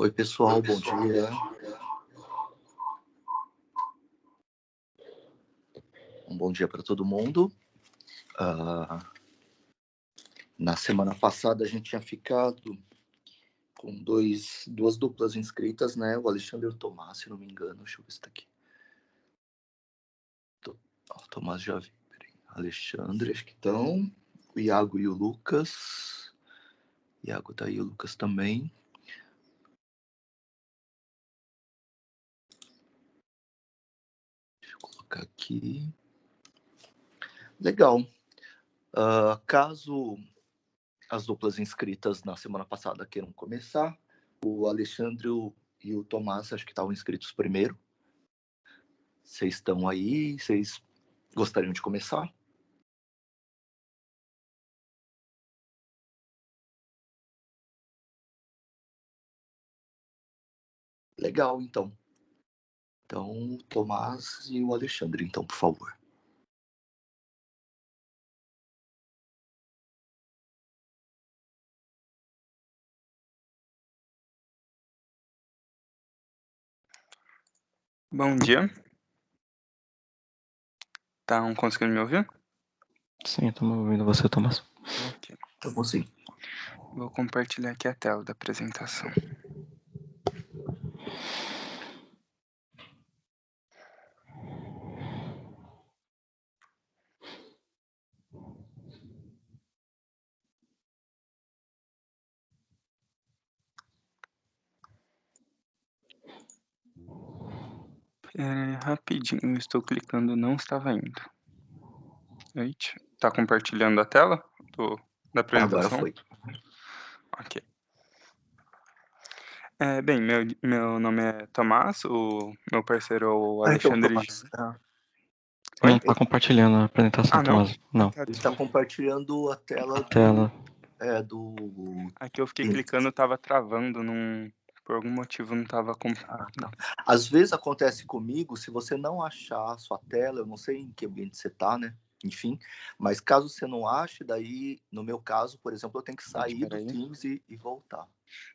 Oi, pessoal, bom dia. Um bom dia para todo mundo. Na semana passada a gente tinha ficado com duas duplas inscritas, né? O Alexandre e o Tomás, se não me engano. Deixa eu ver se tá aqui. O Tomás já vi. Alexandre, acho que estão. O Iago e o Lucas. O Iago tá aí, o Lucas também. Deixa eu colocar aqui. Legal. Caso as duplas inscritas na semana passada queiram começar, o Alexandre e o Tomás acho que estavam inscritos primeiro. Vocês estão aí? Vocês gostariam de começar? Legal, então. Então, o Tomás e o Alexandre, então, por favor. Bom dia. Estão conseguindo me ouvir? Sim, estamos ouvindo você, Tomás. Ok. Então, sim. Vou compartilhar aqui a tela da apresentação. Rapidinho, estou clicando, não estava indo. Eita, tá compartilhando a tela da apresentação? Agora foi. Ok. Bem, meu nome é Tomás, o meu parceiro é o Alexandre. Não está compartilhando a apresentação, não? Tomás. Não. Ele está compartilhando a tela do... Aqui eu fiquei clicando, estava travando, por algum motivo não estava... Tá. Às vezes acontece comigo, se você não achar a sua tela, eu não sei em que ambiente você está, né? Enfim, mas caso você não ache, daí, no meu caso, por exemplo, eu tenho que sair do Teams e voltar.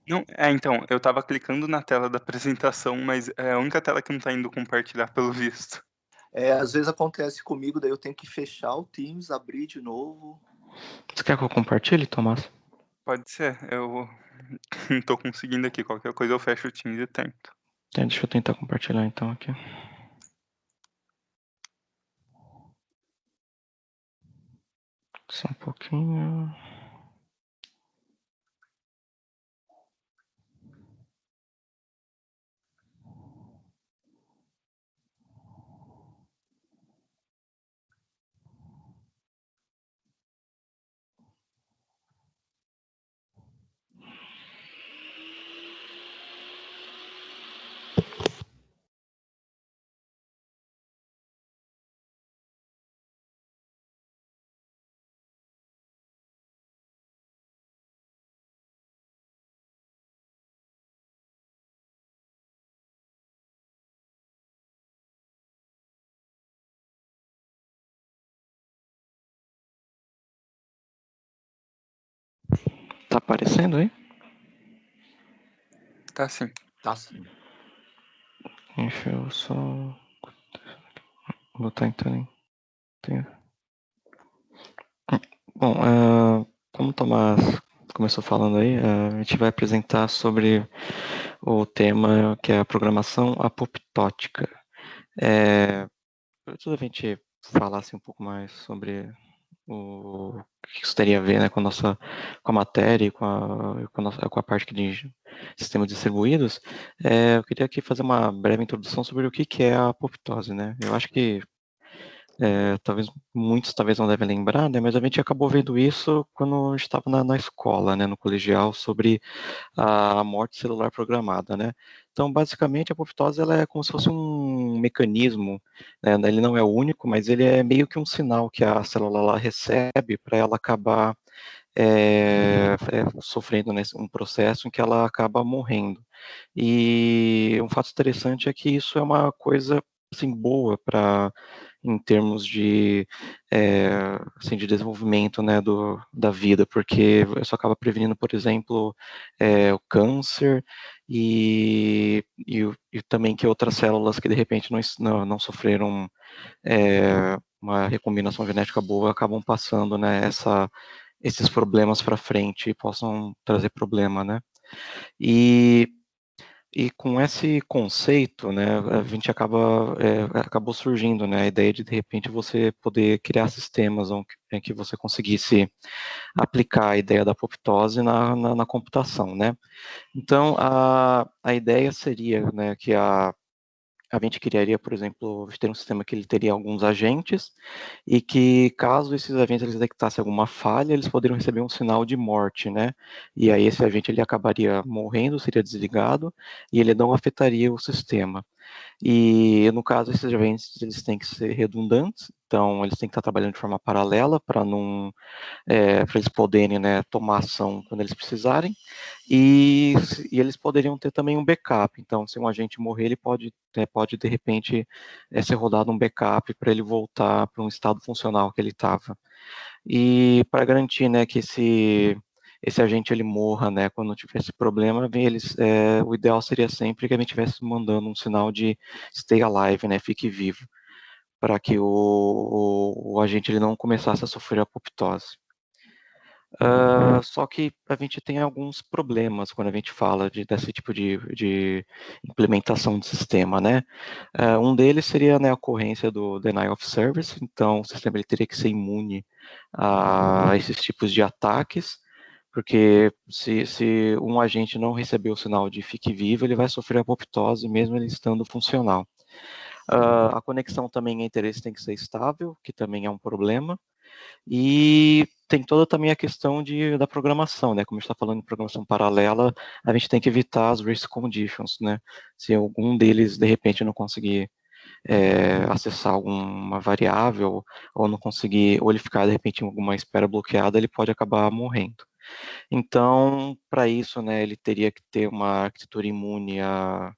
Não, então, eu estava clicando na tela da apresentação, mas é a única tela que não está indo compartilhar, pelo visto. Às vezes acontece comigo, daí eu tenho que fechar o Teams, abrir de novo. Você quer que eu compartilhe, Tomás? Pode ser, eu não estou conseguindo aqui, qualquer coisa eu fecho o Teams e tento. Deixa eu tentar compartilhar então aqui. Só um pouquinho. Tá aparecendo aí? Tá sim. Tá sim. Deixa eu só botar então. Bom, como o Tomás começou falando aí, a gente vai apresentar sobre o tema que é a programação apoptótica. Antes a gente falasse um pouco mais sobre o que isso teria a ver, né, com a matéria e com a parte de sistemas distribuídos, eu queria aqui fazer uma breve introdução sobre o que é a apoptose, né? Eu acho que talvez muitos não devem lembrar, né, mas a gente acabou vendo isso quando estava na escola, né, no colegial, sobre a morte celular programada, né? Então, basicamente, a apoptose ela é como se fosse um mecanismo, né? Ele não é o único, mas ele é meio que um sinal que a célula lá recebe para ela acabar sofrendo, né, um processo em que ela acaba morrendo. E um fato interessante é que isso é uma coisa assim boa para em termos de, assim, de desenvolvimento, né, da vida, porque isso acaba prevenindo, por exemplo, o câncer e também que outras células que de repente não sofreram uma recombinação genética boa acabam passando, né, esses problemas para frente e possam trazer problema, né? E com esse conceito, né, a gente acabou surgindo, né, a ideia de repente você poder criar sistemas em que você conseguisse aplicar a ideia da apoptose na computação, né. Então, a ideia seria, né, que a gente criaria, por exemplo, ter um sistema que ele teria alguns agentes e que, caso esses agentes eles detectassem alguma falha, eles poderiam receber um sinal de morte, né? E aí esse agente ele acabaria morrendo, seria desligado e ele não afetaria o sistema. E no caso esses agentes eles têm que ser redundantes, então eles têm que estar trabalhando de forma paralela para não para eles poderem, né, tomar ação quando eles precisarem, e eles poderiam ter também um backup, então se um agente morrer, ele pode de repente ser rodado um backup para ele voltar para um estado funcional que ele estava. E para garantir, né, que esse agente ele morra, né, quando tiver esse problema, o ideal seria sempre que a gente estivesse mandando um sinal de stay alive, né, fique vivo, para que o agente ele não começasse a sofrer apoptose. Só que a gente tem alguns problemas quando a gente fala desse tipo de implementação de sistema, né? Um deles seria, né, a ocorrência do denial of service, então o sistema ele teria que ser imune a esses tipos de ataques, porque se um agente não receber o sinal de fique vivo, ele vai sofrer apoptose mesmo ele estando funcional. A conexão também entre eles tem que ser estável, que também é um problema. E tem toda também a questão da programação, né? Como a gente está falando de programação paralela, a gente tem que evitar as risk conditions, né? Se algum deles, de repente, não conseguir acessar alguma variável, ou não conseguir, ou ele ficar, de repente, em alguma espera bloqueada, ele pode acabar morrendo. Então, para isso, né, ele teria que ter uma arquitetura imune a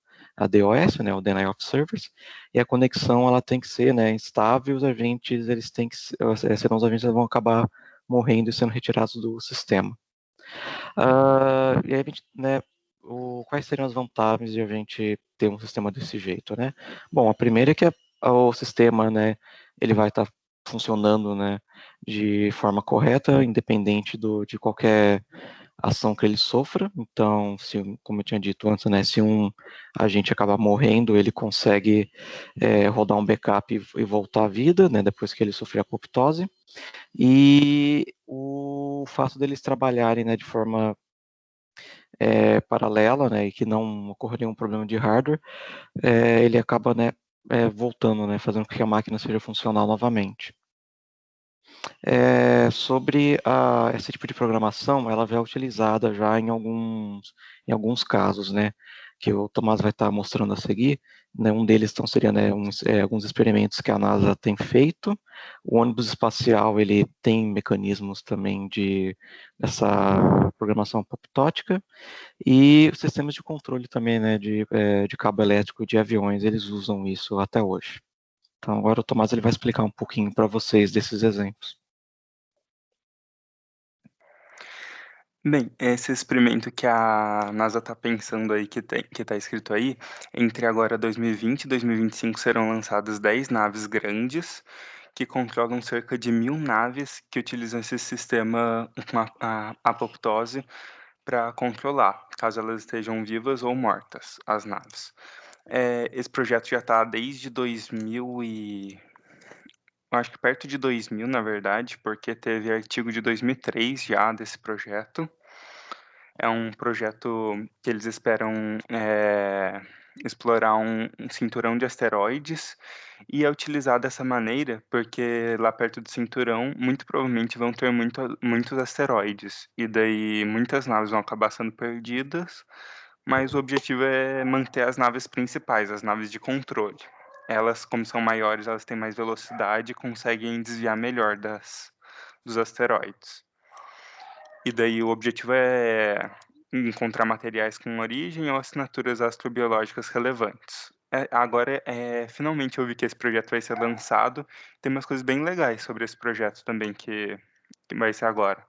DOS, né, o Denial of Service, e a conexão ela tem que ser, né, estável, os agentes, eles têm que, senão os agentes vão acabar morrendo e sendo retirados do sistema. E aí a gente, né, quais seriam as vantagens de a gente ter um sistema desse jeito, né? Bom, a primeira é que o sistema, né, ele vai estar funcionando, né, de forma correta, independente de qualquer ação que ele sofra. Então, como eu tinha dito antes, né, se um agente acabar morrendo, ele consegue rodar um backup e voltar à vida, né, depois que ele sofrer a apoptose. E o fato deles trabalharem, né, de forma paralela, né, e que não ocorreria um problema de hardware, ele acaba, né, voltando, né, fazendo com que a máquina seja funcional novamente. Sobre esse tipo de programação, ela já é utilizada já em alguns casos, né, que o Tomás vai estar mostrando a seguir, né, um deles então seria, né, alguns experimentos que a NASA tem feito. O ônibus espacial ele tem mecanismos também dessa programação apoptótica, e os sistemas de controle também, né, de cabo elétrico de aviões, eles usam isso até hoje. Então agora o Tomás ele vai explicar um pouquinho para vocês desses exemplos. Bem, esse experimento que a NASA está pensando aí, que está escrito aí, entre agora 2020 e 2025 serão lançadas 10 naves grandes que controlam cerca de 1.000 naves que utilizam esse sistema com a apoptose para controlar, caso elas estejam vivas ou mortas, as naves. Esse projeto já está desde 2000 eu acho que perto de 2000, na verdade, porque teve artigo de 2003 já desse projeto. É um projeto que eles esperam, explorar um cinturão de asteroides, e é utilizado dessa maneira, porque lá perto do cinturão, muito provavelmente vão ter muitos asteroides, e daí muitas naves vão acabar sendo perdidas, mas o objetivo é manter as naves principais, as naves de controle. Elas, como são maiores, elas têm mais velocidade e conseguem desviar melhor dos asteroides. E daí o objetivo é encontrar materiais com origem ou assinaturas astrobiológicas relevantes. agora, finalmente eu vi que esse projeto vai ser lançado. Tem umas coisas bem legais sobre esse projeto também que vai ser agora.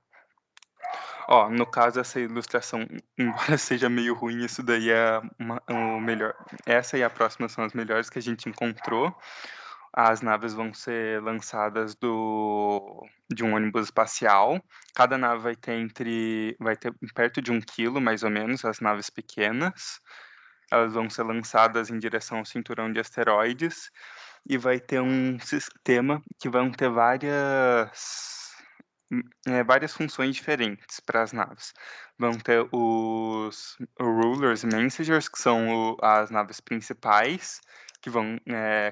Ó, no caso, essa ilustração, embora seja meio ruim, isso daí é o melhor. Essa e a próxima são as melhores que a gente encontrou. As naves vão ser lançadas de um ônibus espacial. Cada nave vai ter perto de 1 quilo, mais ou menos, as naves pequenas. Elas vão ser lançadas em direção ao cinturão de asteroides e vai ter um sistema que vão ter várias funções diferentes para as naves. Vão ter os rulers e messengers, que são as naves principais, que vão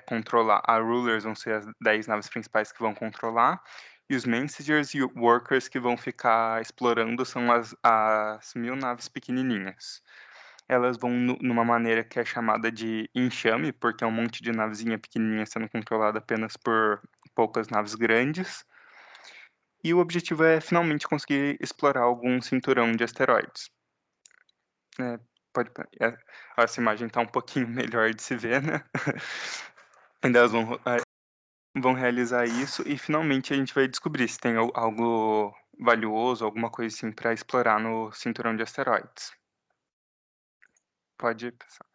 controlar. A rulers vão ser as 10 naves principais que vão controlar, e os messengers e workers que vão ficar explorando são as 1000 naves pequenininhas. Elas vão numa maneira que é chamada de enxame, porque é um monte de navezinha pequenininha sendo controlada apenas por poucas naves grandes. E o objetivo é finalmente conseguir explorar algum cinturão de asteroides. Essa imagem está um pouquinho melhor de se ver, né? Ainda elas vão realizar isso e finalmente a gente vai descobrir se tem algo valioso, alguma coisa assim para explorar no cinturão de asteroides. Pode passar.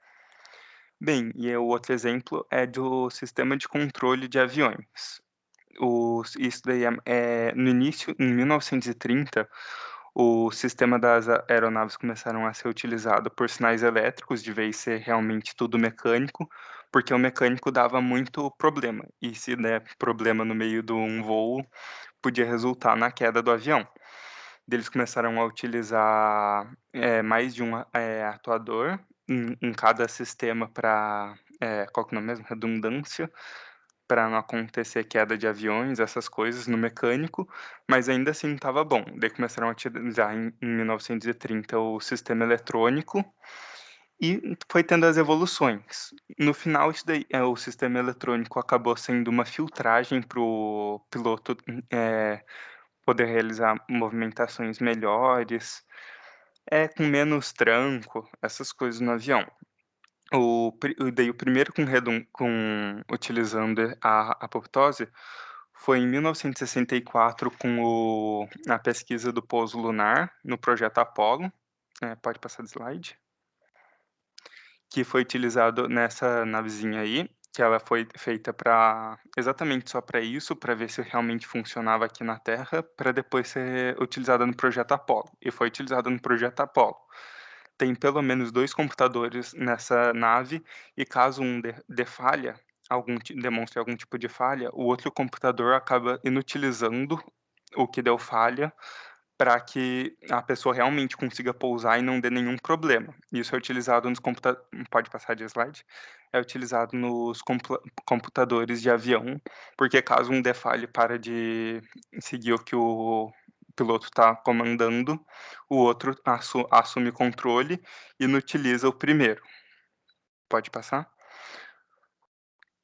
Bem, e o outro exemplo é do sistema de controle de aviões. Isso daí no início, em 1930, o sistema das aeronaves começaram a ser utilizado por sinais elétricos, de vez ser realmente tudo mecânico, porque o mecânico dava muito problema, e se der problema no meio de um voo, podia resultar na queda do avião. Eles começaram a utilizar mais de um atuador em cada sistema para, qual que é o nome mesmo? Redundância, para não acontecer queda de aviões, essas coisas, no mecânico, mas ainda assim estava bom. Daí começaram a utilizar em 1930 o sistema eletrônico e foi tendo as evoluções. No final, isso daí, o sistema eletrônico acabou sendo uma filtragem para o piloto poder realizar movimentações melhores, com menos tranco, essas coisas no avião. Daí o primeiro utilizando a apoptose foi em 1964 com a pesquisa do pouso lunar no projeto Apollo. Pode passar de slide. Que foi utilizado nessa navezinha aí, que ela foi feita exatamente só para isso, para ver se realmente funcionava aqui na Terra, para depois ser utilizada no projeto Apollo. E foi utilizada no projeto Apollo. Tem pelo menos 2 computadores nessa nave, e caso um dê falha, demonstre algum tipo de falha, o outro computador acaba inutilizando o que deu falha, para que a pessoa realmente consiga pousar e não dê nenhum problema. Isso é utilizado nos pode passar de slide? É utilizado nos computadores de avião, porque caso um dê falha e para de seguir o que o piloto está comandando, o outro assume controle e inutiliza o primeiro. Pode passar?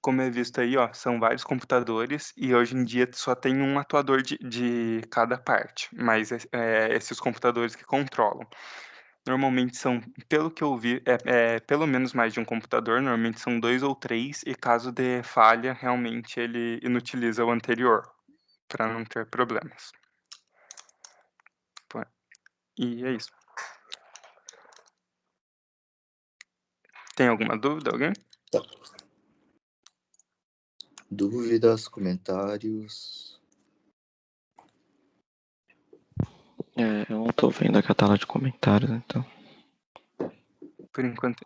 Como é visto aí, ó, são vários computadores e hoje em dia só tem um atuador de cada parte, mas esses computadores que controlam. Normalmente são, pelo que eu vi, pelo menos mais de um computador, normalmente são 2 ou 3, e caso dê falha, realmente ele inutiliza o anterior, para não ter problemas. E é isso. Tem alguma dúvida, alguém? Tá. Dúvidas, comentários? Eu não tô vendo aqui a tela de comentários, então. Por enquanto.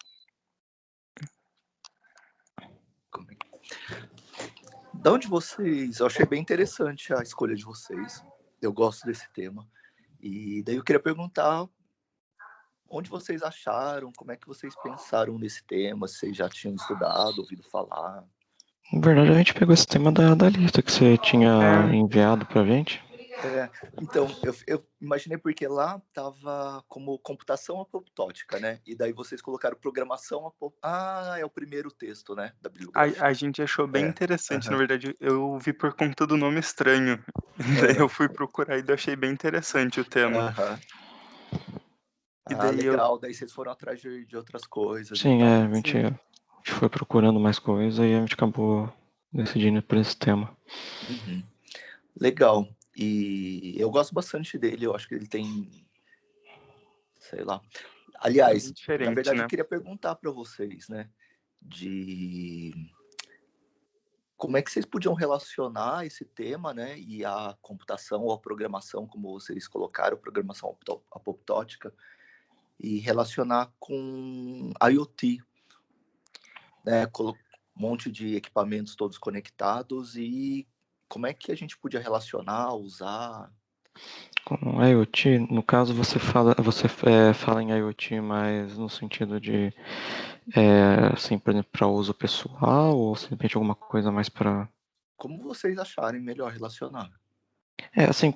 Da onde vocês... Eu achei bem interessante a escolha de vocês. Eu gosto desse tema. E daí eu queria perguntar onde vocês acharam, como é que vocês pensaram nesse tema, se vocês já tinham estudado, ouvido falar. Na verdade, a gente pegou esse tema da lista que você tinha enviado pra gente. Então, eu imaginei porque lá tava como computação apoptótica, né? E daí vocês colocaram programação é o primeiro texto, né? Da bibliografia. A gente achou bem interessante, na verdade, eu vi por conta do nome estranho. Daí eu fui procurar e achei bem interessante o tema. E daí legal, daí vocês foram atrás de outras coisas Sim, e tal. a gente gente foi procurando mais coisa e a gente acabou decidindo por esse tema. Uhum. Legal. E eu gosto bastante dele, eu acho que ele tem, sei lá. Aliás, na diferente, verdade, né? eu queria perguntar para vocês, né, de como é que vocês podiam relacionar esse tema, né, e a computação ou a programação, como vocês colocaram, programação apoptótica, e relacionar com IoT, né, um monte de equipamentos todos conectados e como é que a gente podia relacionar, usar? Com IoT, no caso você fala em IoT, mas no sentido de, assim, por exemplo, para uso pessoal ou simplesmente alguma coisa mais para... Como vocês acharem melhor relacionar? Assim,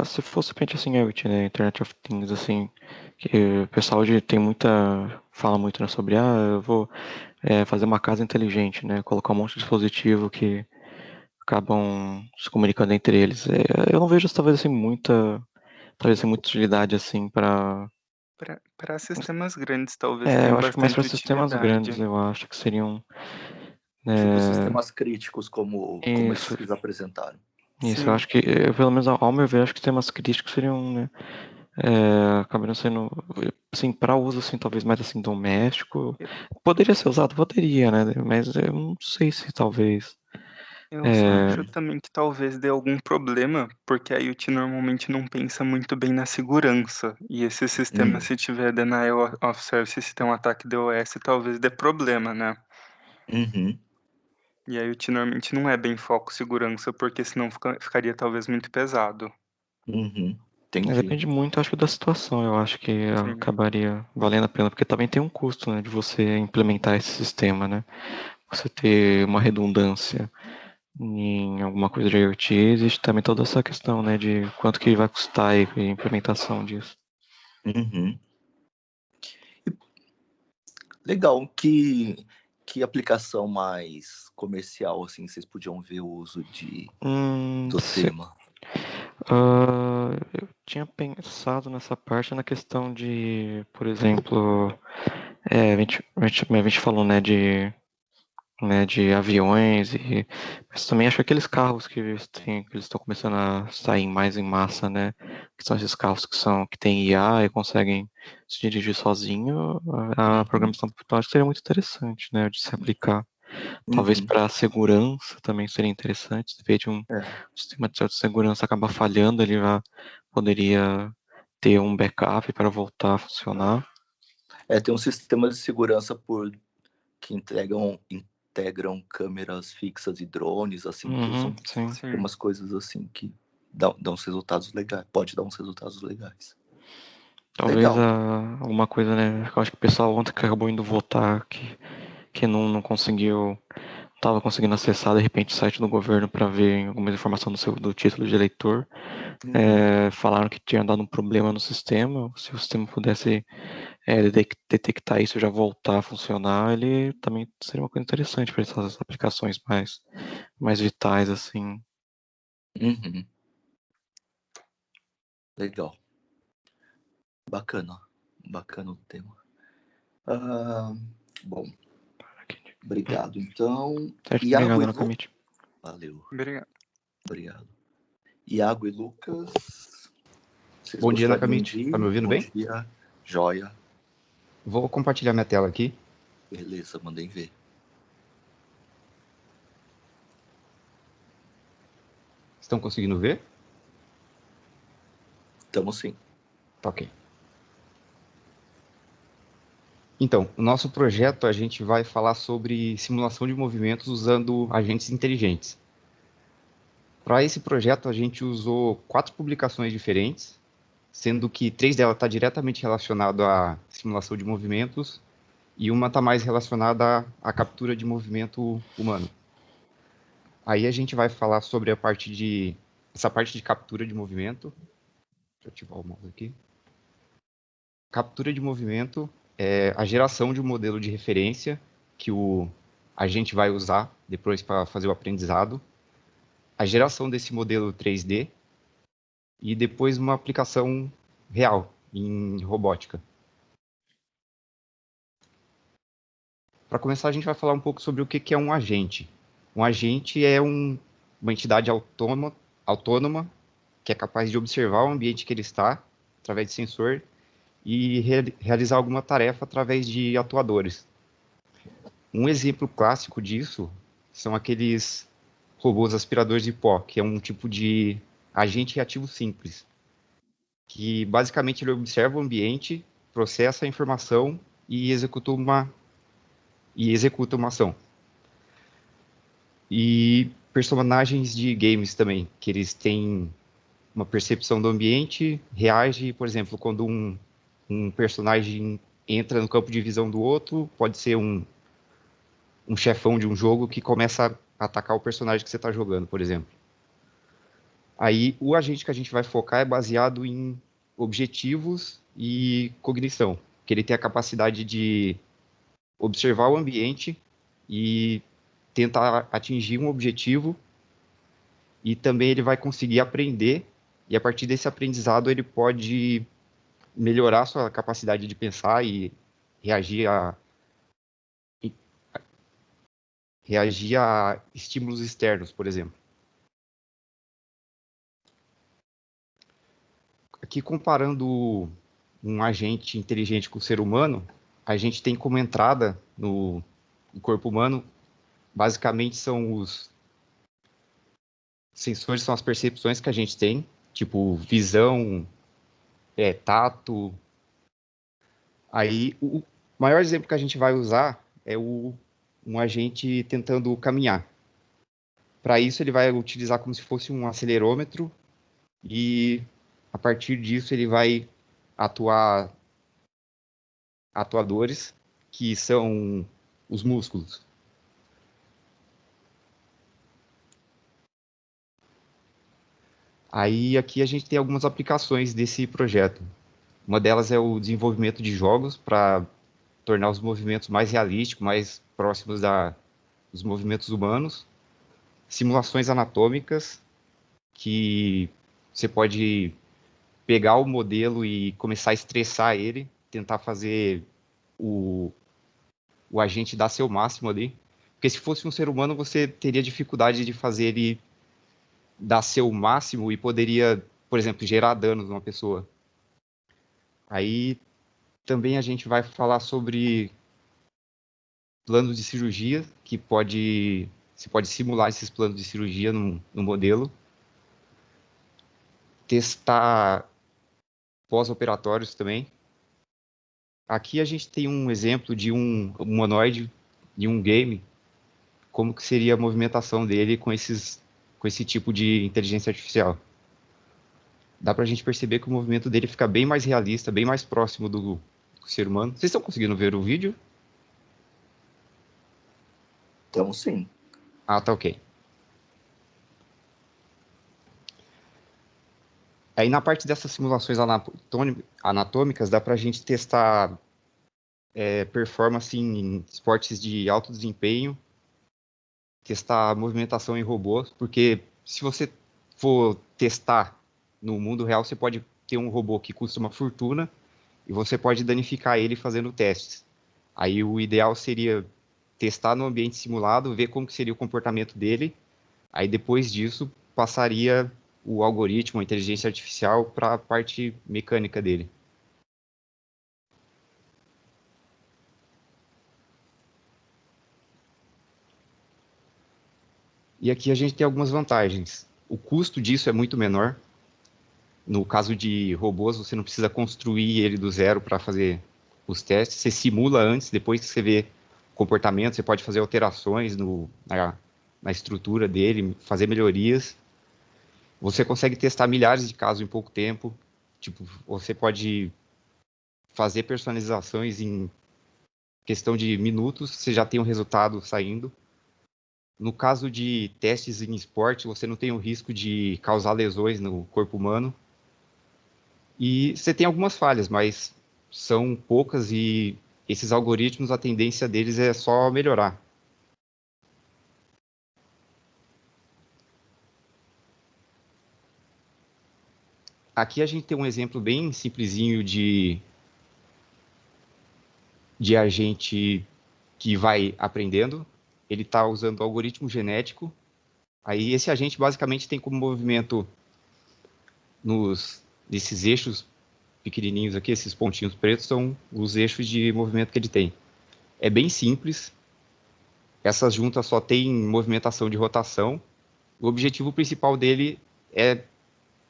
se fosse simplesmente assim, IoT, né, Internet of Things, assim, que o pessoal fala muito, né, sobre, eu vou fazer uma casa inteligente, né, colocar um monte de dispositivo que acabam se comunicando entre eles. Eu não vejo, talvez assim, muita utilidade, assim, para... Para sistemas grandes, talvez tenha Eu acho que mais para bastante sistemas grandes, utilidade. eu acho que seriam... Tipo É, sistemas críticos, como esses isso, que vocês apresentaram. isso, eu Sim, acho que, pelo menos ao meu ver, acho que sistemas críticos seriam, né, acabariam sendo, assim, para uso, assim, talvez mais, assim, doméstico. Poderia ser usado? Poderia, né, mas eu não sei se talvez... eu só É, acho também que talvez dê algum problema, porque a IoT normalmente não pensa muito bem na segurança. E esse sistema, Hum. se tiver denial of service, se tem um ataque DOS, talvez dê problema, né? Uhum. E a IoT normalmente não é bem foco segurança, porque senão ficaria talvez muito pesado. Uhum. Entendi. depende muito, acho, da situação. Eu acho que Sim. acabaria valendo a pena, porque também tem um custo, né, de você implementar esse sistema, né? Você ter uma redundância em alguma coisa de IoT, existe também toda essa questão, né, de quanto que vai custar a implementação disso. Uhum. Legal. Que aplicação mais comercial, assim, vocês podiam ver o uso do Se- tema? eu tinha pensado nessa parte na questão de, por exemplo, a gente falou, né, de aviões mas também acho que aqueles carros que eles estão começando a sair mais em massa, né, que são esses carros que têm IA e conseguem se dirigir sozinho, a Uhum. programação por seria muito interessante, né, de se aplicar. Talvez Uhum. para segurança também seria interessante, se de um É. sistema de segurança acabar falhando, ele já poderia ter um backup para voltar a funcionar. Tem um sistema de segurança que integram câmeras fixas e drones, assim, que Uhum, usam sim. Sim. umas coisas assim que dão uns resultados legais. Pode dar uns resultados legais. Talvez Legal. alguma coisa, né? Eu acho que o pessoal ontem que acabou indo votar, que não conseguiu, estava conseguindo acessar de repente o site do governo para ver alguma informação do título de eleitor. Uhum. Falaram que tinha dado um problema no sistema. Se o sistema pudesse detectar isso e já voltar a funcionar, ele também seria uma coisa interessante para essas aplicações mais vitais, assim. Uhum. Legal. Bacana. Bacana o tema. Ah, bom, obrigado. Então, Certo, Iago obrigado, e Lu. Nakamite. Valeu. Obrigado. Obrigado. Iago e Lucas, vocês Bom dia, gostariam Nakamite. de... Tá me ouvindo Bom bem? dia. Joia. Vou compartilhar minha tela aqui. Beleza, mandem ver. Estão conseguindo ver? Estamos sim. Tá ok. Então, o nosso projeto a gente vai falar sobre simulação de movimentos usando agentes inteligentes. Para esse projeto a gente usou 4 publicações diferentes, sendo que 3 delas estão diretamente relacionadas à simulação de movimentos e uma está mais relacionada à captura de movimento humano. Aí a gente vai falar sobre essa parte de captura de movimento. Deixa eu ativar o mouse aqui. Captura de movimento é a geração de um modelo de referência que a gente vai usar depois para fazer o aprendizado, a geração desse modelo 3D e depois uma aplicação real em robótica. Para começar, a gente vai falar um pouco sobre o que é um agente. Um agente é uma entidade autônoma que é capaz de observar o ambiente que ele está, através de sensor, e realizar alguma tarefa através de atuadores. Um exemplo clássico disso são aqueles robôs aspiradores de pó, que é um tipo de agente reativo simples, que basicamente ele observa o ambiente, processa a informação e executa uma ação. E personagens de games também, que eles têm uma percepção do ambiente, reage, por exemplo, quando um personagem entra no campo de visão do outro, pode ser um chefão de um jogo que começa a atacar o personagem que você está jogando, por exemplo. Aí, o agente que a gente vai focar é baseado em objetivos e cognição, que ele tem a capacidade de observar o ambiente e tentar atingir um objetivo, e também ele vai conseguir aprender, e a partir desse aprendizado ele pode melhorar sua capacidade de pensar e reagir a estímulos externos, por exemplo. Aqui, comparando um agente inteligente com o ser humano, a gente tem como entrada no corpo humano, basicamente são os sensores, são as percepções que a gente tem, tipo visão, tato. Aí, o maior exemplo que a gente vai usar é um agente tentando caminhar. Para isso, ele vai utilizar como se fosse um acelerômetro e, a partir disso, ele vai atuadores, que são os músculos. Aí, aqui a gente tem algumas aplicações desse projeto. Uma delas é o desenvolvimento de jogos para tornar os movimentos mais realísticos, mais próximos dos movimentos humanos. Simulações anatômicas, que você pode pegar o modelo e começar a estressar ele, tentar fazer o agente dar seu máximo ali. Porque se fosse um ser humano, você teria dificuldade de fazer ele dar seu máximo e poderia, por exemplo, gerar danos numa pessoa. Aí também a gente vai falar sobre planos de cirurgia, que se pode simular esses planos de cirurgia no modelo. Testar pós-operatórios também. Aqui a gente tem um exemplo de um humanoide de um game, como que seria a movimentação dele com esse tipo de inteligência artificial. Dá pra gente perceber que o movimento dele fica bem mais realista, bem mais próximo do ser humano. Vocês estão conseguindo ver o vídeo? Então, sim. Ah, tá ok. Aí na parte dessas simulações anatômicas, dá pra gente testar performance em esportes de alto desempenho, testar movimentação em robôs, porque se você for testar no mundo real, você pode ter um robô que custa uma fortuna e você pode danificar ele fazendo testes. Aí o ideal seria testar no ambiente simulado, ver como que seria o comportamento dele, aí depois disso passaria o algoritmo, a inteligência artificial, para a parte mecânica dele. E aqui a gente tem algumas vantagens. O custo disso é muito menor. No caso de robôs, você não precisa construir ele do zero para fazer os testes. Você simula antes, depois que você vê o comportamento, você pode fazer alterações na estrutura dele, fazer melhorias. Você consegue testar milhares de casos em pouco tempo. Tipo, você pode fazer personalizações em questão de minutos, você já tem o resultado saindo. No caso de testes em esporte, você não tem o risco de causar lesões no corpo humano. E você tem algumas falhas, mas são poucas e esses algoritmos, a tendência deles é só melhorar. Aqui a gente tem um exemplo bem simplesinho de agente que vai aprendendo, ele está usando algoritmo genético. Aí esse agente basicamente tem como movimento nesses eixos pequenininhos aqui, esses pontinhos pretos, são os eixos de movimento que ele tem. É bem simples. Essas juntas só têm movimentação de rotação. O objetivo principal dele é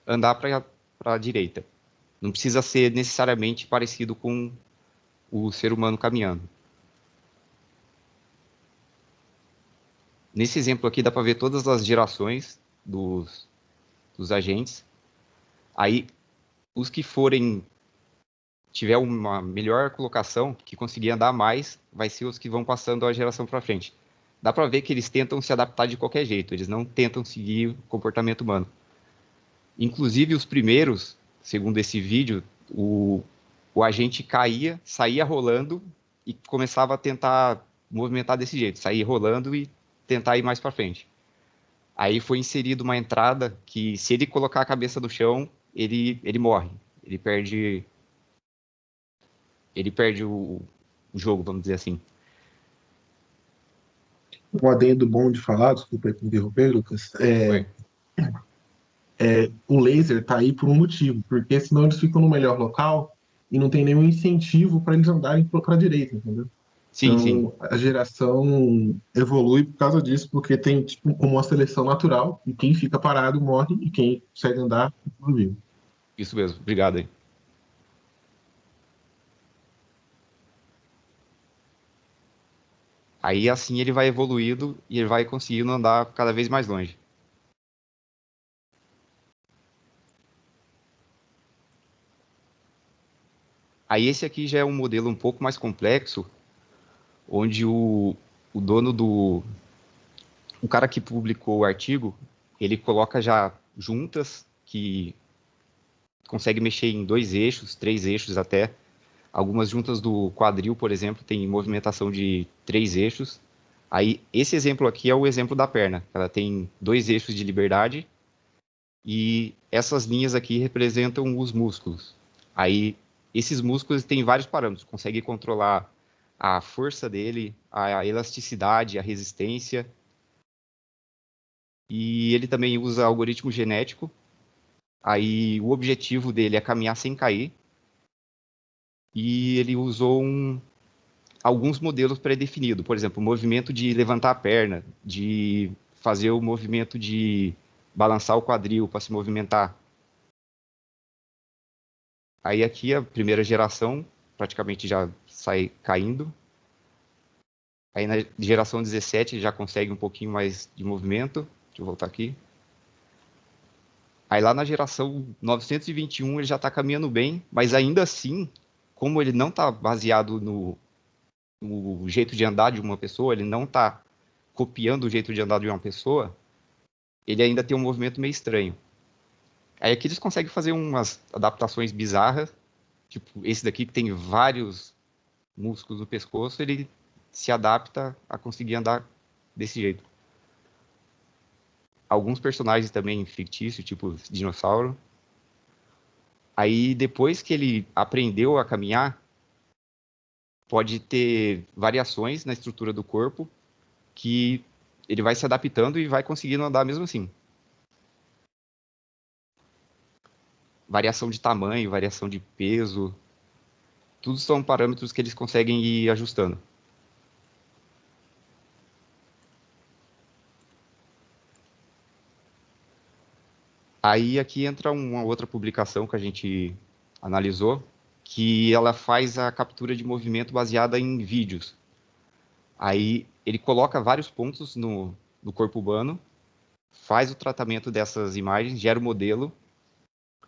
andar para a direita. Não precisa ser necessariamente parecido com o ser humano caminhando. Nesse exemplo aqui dá para ver todas as gerações dos agentes. Aí, os que tiver uma melhor colocação, que conseguir andar mais, vai ser os que vão passando a geração para frente. Dá para ver que eles tentam se adaptar de qualquer jeito, eles não tentam seguir o comportamento humano. Inclusive, os primeiros, segundo esse vídeo, o agente saía rolando e começava a tentar movimentar desse jeito, sair rolando e tentar ir mais para frente. Aí foi inserida uma entrada que, se ele colocar a cabeça no chão, ele morre. Ele perde o jogo, vamos dizer assim. Um adendo bom de falar, desculpa aí por interromper, Lucas. O laser tá aí por um motivo, porque senão eles ficam no melhor local e não tem nenhum incentivo para eles andarem para a direita, entendeu? Sim, Então, sim. a geração evolui por causa disso, porque tem tipo, como uma seleção natural, e quem fica parado morre, e quem consegue andar, vive. Isso mesmo. Obrigado aí. Aí, assim, ele vai evoluindo e ele vai conseguindo andar cada vez mais longe. Aí, esse aqui já é um modelo um pouco mais complexo, onde o dono o cara que publicou o artigo, ele coloca já juntas que consegue mexer em 2 eixos, 3 eixos até. Algumas juntas do quadril, por exemplo, tem movimentação de 3 eixos. Aí, esse exemplo aqui é o exemplo da perna. Ela tem 2 eixos de liberdade e essas linhas aqui representam os músculos. Aí, esses músculos têm vários parâmetros. Consegue controlar a força dele, a elasticidade, a resistência. E ele também usa algoritmo genético. Aí, o objetivo dele é caminhar sem cair. E ele usou alguns modelos pré-definidos. Por exemplo, o movimento de levantar a perna, de fazer o movimento de balançar o quadril para se movimentar. Aí aqui a primeira geração praticamente já sai caindo. Aí na geração 17 já consegue um pouquinho mais de movimento. Deixa eu voltar aqui. Aí lá na geração 921 ele já está caminhando bem, mas ainda assim, como ele não está baseado no jeito de andar de uma pessoa, ele não está copiando o jeito de andar de uma pessoa, ele ainda tem um movimento meio estranho. Aí aqui eles conseguem fazer umas adaptações bizarras, tipo esse daqui que tem vários músculos no pescoço, ele se adapta a conseguir andar desse jeito. Alguns personagens também fictícios, tipo dinossauro. Aí depois que ele aprendeu a caminhar, pode ter variações na estrutura do corpo que ele vai se adaptando e vai conseguindo andar mesmo assim. Variação de tamanho, variação de peso, tudo são parâmetros que eles conseguem ir ajustando. Aí aqui entra uma outra publicação que a gente analisou, que ela faz a captura de movimento baseada em vídeos. Aí ele coloca vários pontos no corpo humano, faz o tratamento dessas imagens, gera o modelo,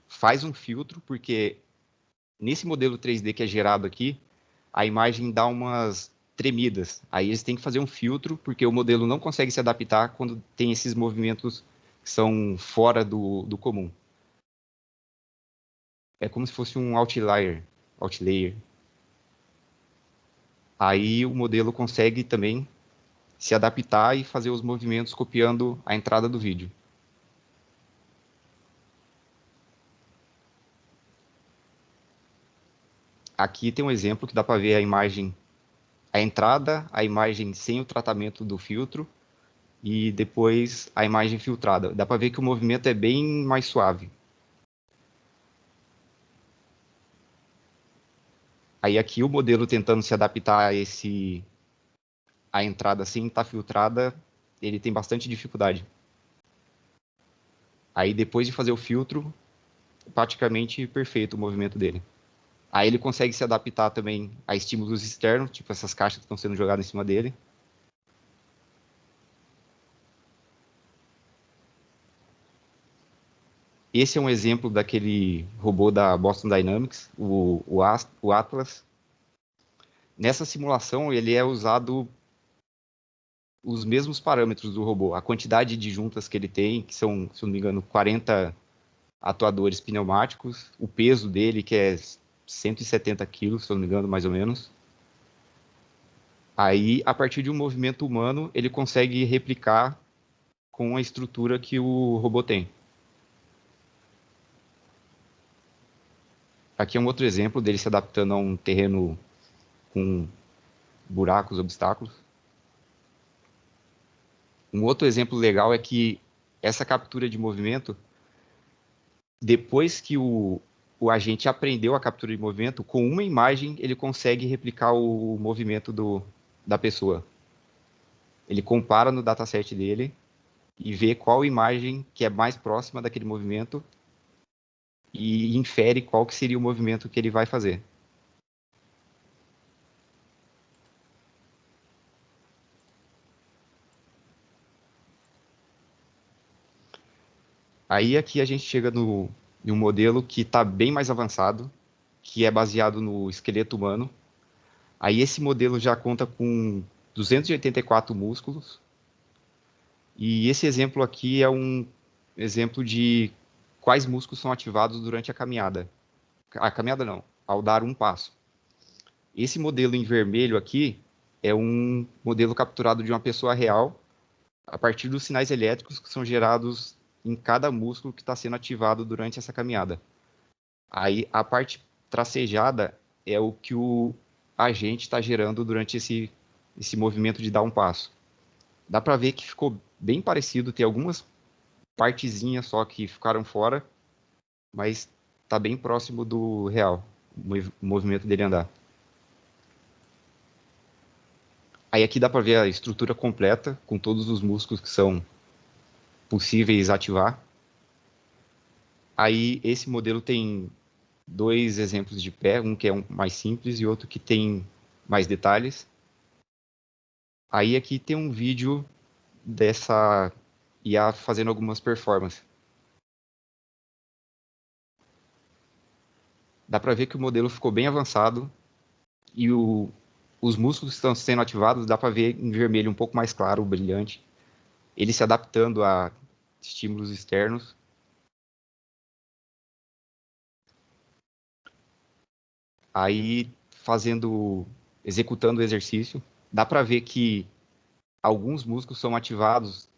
faz um filtro, porque nesse modelo 3D que é gerado aqui, a imagem dá umas tremidas. Aí eles têm que fazer um filtro, porque o modelo não consegue se adaptar quando tem esses movimentos que são fora do comum. É como se fosse um outlier. Aí o modelo consegue também se adaptar e fazer os movimentos copiando a entrada do vídeo. Aqui tem um exemplo que dá para ver a a entrada, a imagem sem o tratamento do filtro e depois a imagem filtrada. Dá para ver que o movimento é bem mais suave. Aí aqui o modelo tentando se adaptar a entrada sem estar filtrada, ele tem bastante dificuldade. Aí depois de fazer o filtro, praticamente perfeito o movimento dele. Aí ele consegue se adaptar também a estímulos externos, tipo essas caixas que estão sendo jogadas em cima dele. Esse é um exemplo daquele robô da Boston Dynamics, o Atlas. Nessa simulação, ele é usado os mesmos parâmetros do robô. A quantidade de juntas que ele tem, que são, se eu não me engano, 40 atuadores pneumáticos. O peso dele, que é 170 quilos, se eu não me engano, mais ou menos. Aí, a partir de um movimento humano, ele consegue replicar com a estrutura que o robô tem. Aqui é um outro exemplo dele se adaptando a um terreno com buracos, obstáculos. Um outro exemplo legal é que essa captura de movimento, depois que o agente aprendeu a captura de movimento, com uma imagem ele consegue replicar o movimento da pessoa. Ele compara no dataset dele e vê qual imagem que é mais próxima daquele movimento e infere qual que seria o movimento que ele vai fazer. Aí aqui a gente chega em um modelo que está bem mais avançado, que é baseado no esqueleto humano. Aí esse modelo já conta com 284 músculos. E esse exemplo aqui é um exemplo de quais músculos são ativados durante a caminhada. A caminhada não, ao dar um passo. Esse modelo em vermelho aqui é um modelo capturado de uma pessoa real a partir dos sinais elétricos que são gerados em cada músculo que está sendo ativado durante essa caminhada. Aí a parte tracejada é o que o agente está gerando durante esse movimento de dar um passo. Dá para ver que ficou bem parecido, tem algumas partezinhas só que ficaram fora, mas está bem próximo do real, o movimento dele andar. Aí aqui dá para ver a estrutura completa, com todos os músculos que são possíveis ativar. Aí esse modelo tem dois exemplos de pé, um que é mais simples e outro que tem mais detalhes. Aí aqui tem um vídeo dessa IA fazendo algumas performances. Dá para ver que o modelo ficou bem avançado e os músculos que estão sendo ativados dá para ver em vermelho um pouco mais claro, brilhante. Ele se adaptando a estímulos externos. Aí executando o exercício, dá para ver que alguns músculos são ativados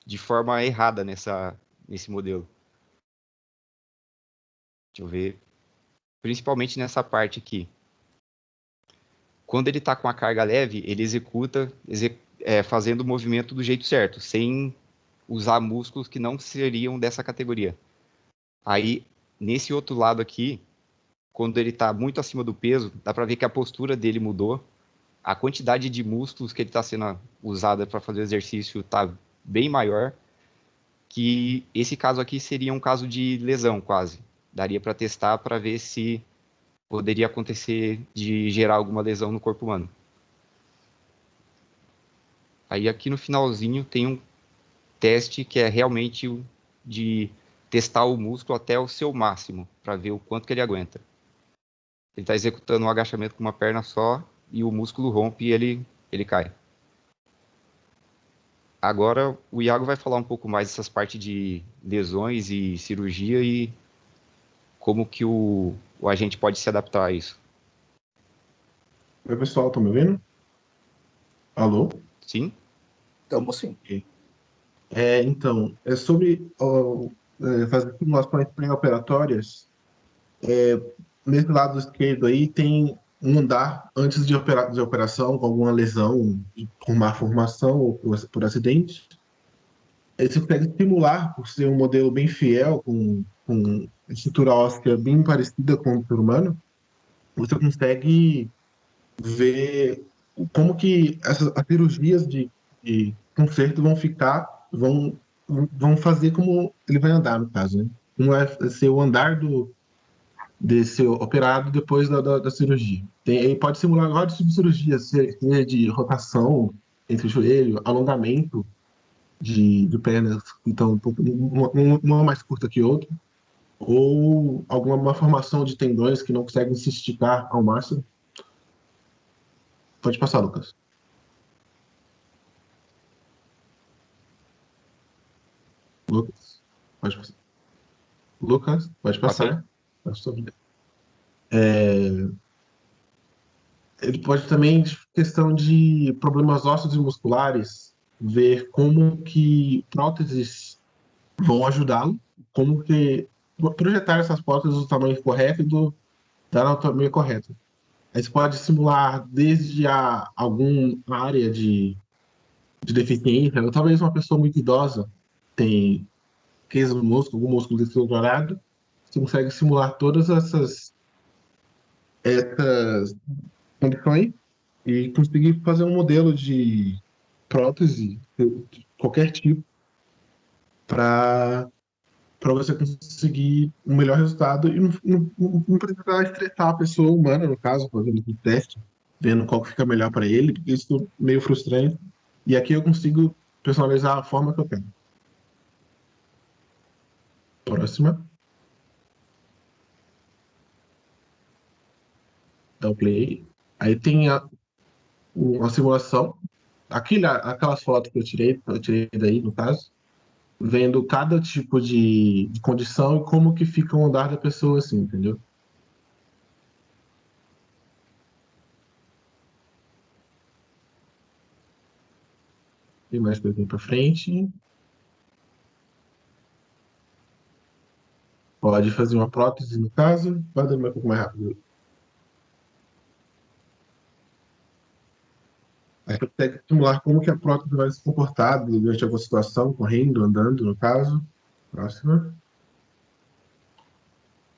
de forma errada nesse modelo. Deixa eu ver. Principalmente nessa parte aqui. Quando ele está com a carga leve, ele executa fazendo o movimento do jeito certo, sem usar músculos que não seriam dessa categoria. Aí, nesse outro lado aqui, quando ele está muito acima do peso, dá para ver que a postura dele mudou, a quantidade de músculos que ele está sendo usada para fazer o exercício está bem maior, que esse caso aqui seria um caso de lesão quase. Daria para testar para ver se poderia acontecer de gerar alguma lesão no corpo humano. Aí aqui no finalzinho tem um teste que é realmente de testar o músculo até o seu máximo, para ver o quanto que ele aguenta. Ele está executando um agachamento com uma perna só e o músculo rompe e ele cai. Agora o Iago vai falar um pouco mais dessas partes de lesões e cirurgia e como que o agente pode se adaptar a isso. Oi, pessoal, estão me ouvindo? Alô? Sim? Estamos sim. Então, é sobre fazer simulações pré-operatórias. Nesse lado esquerdo aí tem um andar antes de operação, com alguma lesão, com má formação ou por acidente. Ele se consegue estimular por ser um modelo bem fiel, com estrutura óssea bem parecida com o ser humano. Você consegue ver como que as cirurgias de conserto vão fazer como ele vai andar, no caso, né? Como vai ser o andar desse operado depois da cirurgia. Ele pode simular vários tipos de cirurgias, seja de rotação entre o joelho, alongamento de pernas, então um pouco, uma mais curta que outra, ou alguma malformação de tendões que não conseguem se esticar ao máximo. Pode passar, Lucas. Lucas, pode passar. Lucas, pode passar. Ele pode também, questão de problemas ósseos e musculares, ver como que próteses vão ajudá-lo, como que projetar essas próteses do tamanho correto e da anatomia correta. Aí você pode simular desde alguma área de deficiência, ou talvez uma pessoa muito idosa tem queijo no músculo, algum músculo deteriorado, você consegue simular todas essas condições e conseguir fazer um modelo de prótese de qualquer tipo para você conseguir um melhor resultado e não precisar estressar a pessoa humana, no caso, fazendo o teste, vendo qual que fica melhor para ele, porque isso é meio frustrante. E aqui eu consigo personalizar a forma que eu quero. Próxima. Dá o play. Aí tem uma simulação. Aquelas fotos que eu tirei daí, no caso, vendo cada tipo de condição e como que fica o andar da pessoa, assim, entendeu? Tem mais coisa para frente. Pode fazer uma prótese, no caso. Pode demorar um pouco mais rápido. Aí você consegue simular como que a prótese vai se comportar durante alguma situação, correndo, andando, no caso. Próxima.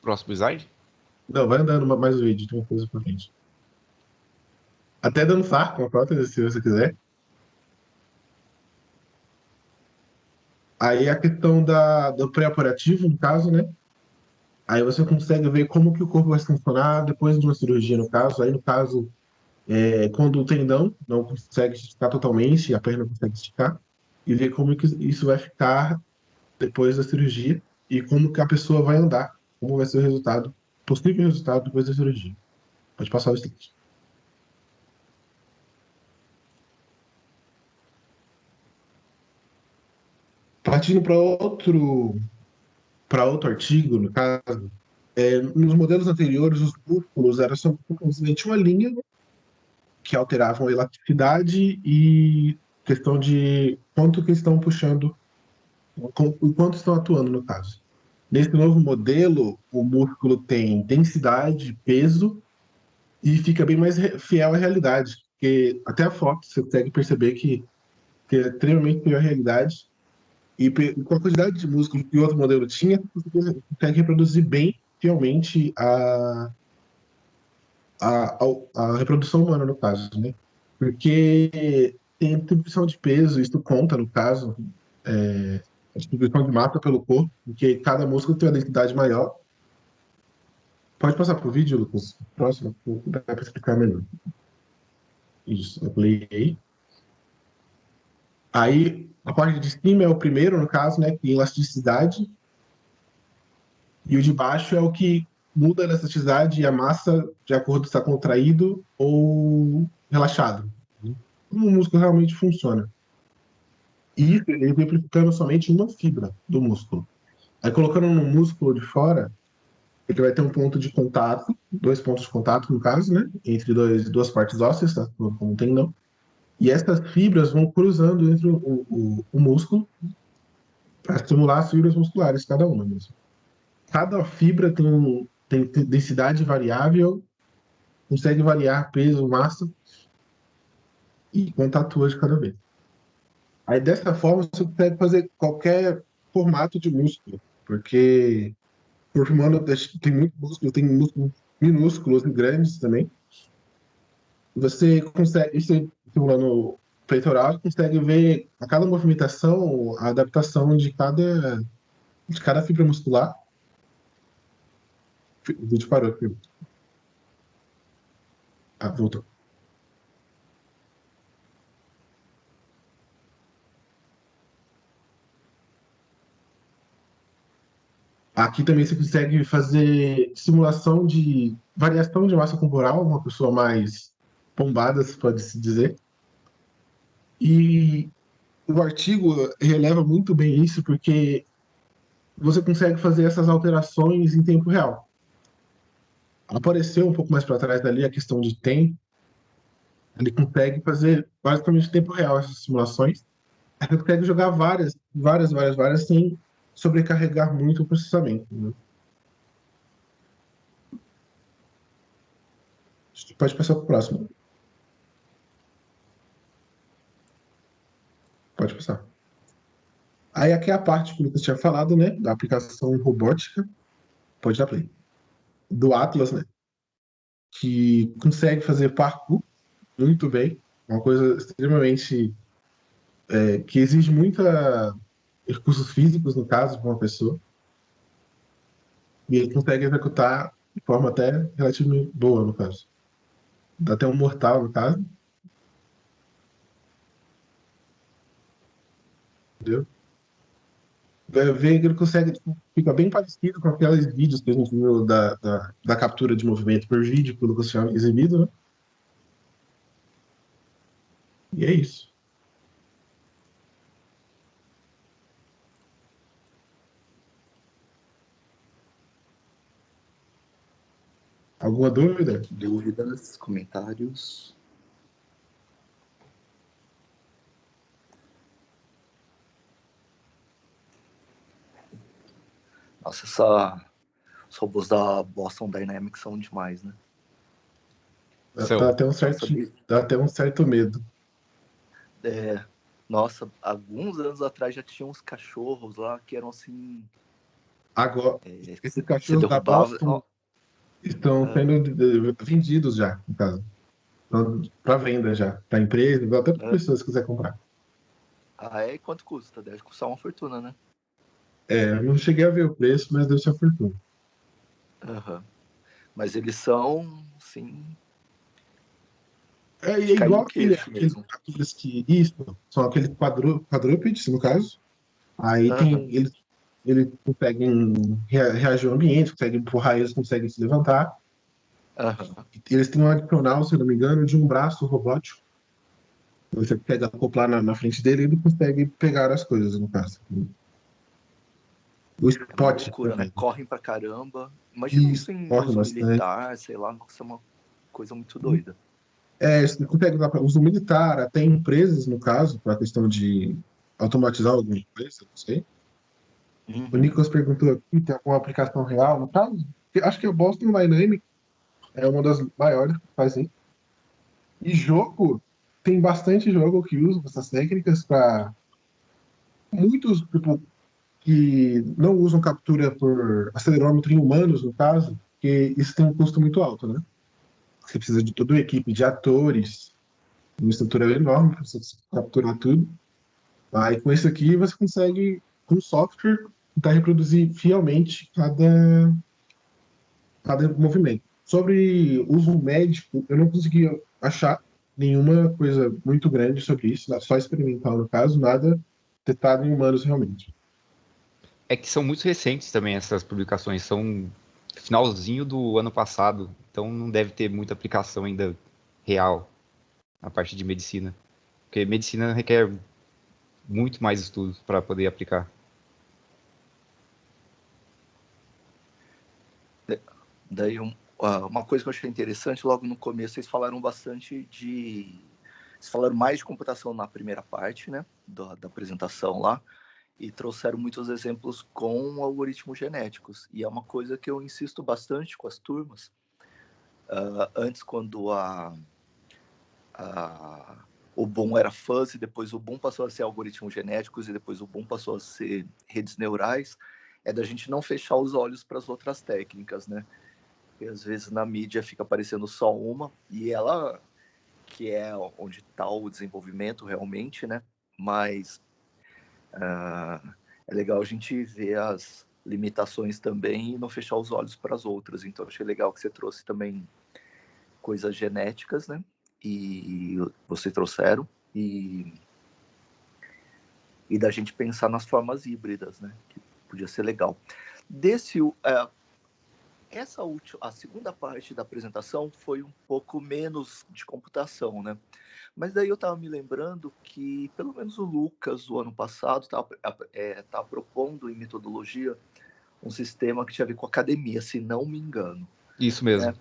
Próximo slide. Não, vai andando mais o vídeo, tem uma coisa pra frente. Até dançar com a prótese, se você quiser. Aí a questão do pré-operativo, no caso, né? Aí você consegue ver como que o corpo vai funcionar depois de uma cirurgia, no caso. Aí, no caso, quando o tendão não consegue esticar totalmente, a perna não consegue esticar, e ver como que isso vai ficar depois da cirurgia e como que a pessoa vai andar, como vai ser o resultado, possível resultado depois da cirurgia. Pode passar o slide. Partindo para outro artigo, no caso, nos modelos anteriores, os músculos eram simplesmente uma linha que alteravam a elasticidade e questão de quanto que estão puxando, o quanto estão atuando, no caso. Nesse novo modelo, o músculo tem densidade, peso e fica bem mais fiel à realidade, porque até a foto você consegue perceber que é extremamente fiel à realidade. E com a quantidade de músculo que o outro modelo tinha, você consegue reproduzir bem, fielmente, a reprodução humana, no caso, né? Porque tem distribuição de peso, isso conta, no caso, a distribuição de massa pelo corpo, porque cada músculo tem uma densidade maior. Pode passar para o vídeo, Lucas? Próximo, dá para explicar melhor. Isso, eu play. Aí, a parte de cima é o primeiro, no caso, né? Que tem elasticidade. E o de baixo é o que muda a elasticidade e a massa de acordo se está contraído ou relaxado. Como o músculo realmente funciona. E isso ele vem amplificando somente uma fibra do músculo. Aí colocando no músculo de fora, ele vai ter um ponto de contato, dois pontos de contato, no caso, né? Entre duas partes ósseas, tá? Como um tendão. E essas fibras vão cruzando entre o músculo para estimular as fibras musculares, cada uma mesmo. Cada fibra tem densidade variável consegue variar peso, massa e quanto atua de cada vez. Aí dessa forma você consegue fazer qualquer formato de músculo, porque o corpo humano tem muito músculo, tem músculos minúsculos e grandes também. Você consegue, estimulando o peitoral, consegue ver a cada movimentação, a adaptação de cada fibra muscular. O vídeo parou aqui. Ah, voltou. Aqui também você consegue fazer simulação de variação de massa corporal, uma pessoa mais bombada, se pode se dizer. E o artigo releva muito bem isso, porque você consegue fazer essas alterações em tempo real. Apareceu um pouco mais para trás dali a questão de tempo. Ele consegue fazer basicamente em tempo real essas simulações. Ele consegue jogar várias, sem sobrecarregar muito o processamento, né? Pode passar para o próximo. Pode passar. Aí aqui é a parte que o Lucas tinha falado, né? Da aplicação robótica. Pode dar play. Do Atlas, né? Que consegue fazer parkour muito bem. Uma coisa extremamente... que exige muita recursos físicos, no caso, para uma pessoa. E ele consegue executar de forma até relativamente boa, no caso. Dá até um mortal, no caso. Entendeu? Vai ver que ele consegue, tipo, fica bem parecido com aqueles vídeos que a gente viu da captura de movimento por vídeo que o Lucas tinha exibido, né? E é isso. Alguma dúvida? Dúvidas, comentários? Nossa, os robôs da Boston Dynamics são demais, né? Dá até um certo, dá até um certo medo. Nossa, alguns anos atrás já tinha uns cachorros lá que eram assim. Agora, esses Você cachorros da derrubava. Boston estão sendo vendidos já, no caso. Para venda já. Para empresa, até para pessoas que quiser comprar. Ah, é? E quanto custa? Deve custar uma fortuna, né? Eu não cheguei a ver o preço, mas deu-se a fortuna. Uhum. Mas eles são, sim, É de cair igual no queixo mesmo. aqueles que. Isso, são aqueles quadrúpedes, no caso. Aí Uhum. eles conseguem reagir ao ambiente, conseguem empurrar eles, conseguem se levantar. Uhum. Eles têm um adicional, se eu não me engano, de um braço robótico. Você pega acoplar na frente dele e ele consegue pegar as coisas, no caso. O É uma spot loucura, né? também. Correm pra caramba. Imagina E isso em corre uso bastante. militar, sei lá, nossa, é uma coisa muito doida. Você consegue usar para uso militar, até empresas, no caso, para a questão de automatizar alguma coisa, não sei. O Uhum. Nicolas perguntou aqui, tem alguma aplicação real? No caso, acho que a Boston Dynamics é uma das maiores que faz isso. E jogo, tem bastante jogo que usa essas técnicas para muitos, tipo, que não usam captura por acelerômetro em humanos, no caso, porque isso tem um custo muito alto, né? Você precisa de toda uma equipe de atores, uma estrutura enorme para você capturar tudo. Aí com isso aqui você consegue, com software, tentar reproduzir fielmente cada movimento. Sobre uso médico, eu não consegui achar nenhuma coisa muito grande sobre isso, só experimental no caso, nada testado em humanos realmente. É que são muito recentes também essas publicações, são finalzinho do ano passado, então não deve ter muita aplicação ainda real na parte de medicina. Porque medicina requer muito mais estudos para poder aplicar. Daí, uma coisa que eu achei interessante, logo no começo, vocês falaram bastante de... Vocês falaram mais de computação na primeira parte, né, da apresentação lá, e trouxeram muitos exemplos com algoritmos genéticos. E é uma coisa que eu insisto bastante com as turmas, Antes, quando o boom era fuzzy, depois o boom passou a ser algoritmos genéticos e depois o boom passou a ser redes neurais, é da gente não fechar os olhos para as outras técnicas, né? E às vezes na mídia fica aparecendo só uma, e ela que é onde está o desenvolvimento realmente, né? Mas é legal a gente ver as limitações também e não fechar os olhos para as outras. Então achei legal que você trouxe também coisas genéticas, né? E vocês trouxeram e da gente pensar nas formas híbridas, né? Que podia ser legal. A segunda parte da apresentação foi um pouco menos de computação, né? Mas daí eu estava me lembrando que, pelo menos o Lucas, o ano passado, estava propondo em metodologia um sistema que tinha a ver com academia, se não me engano. Isso mesmo.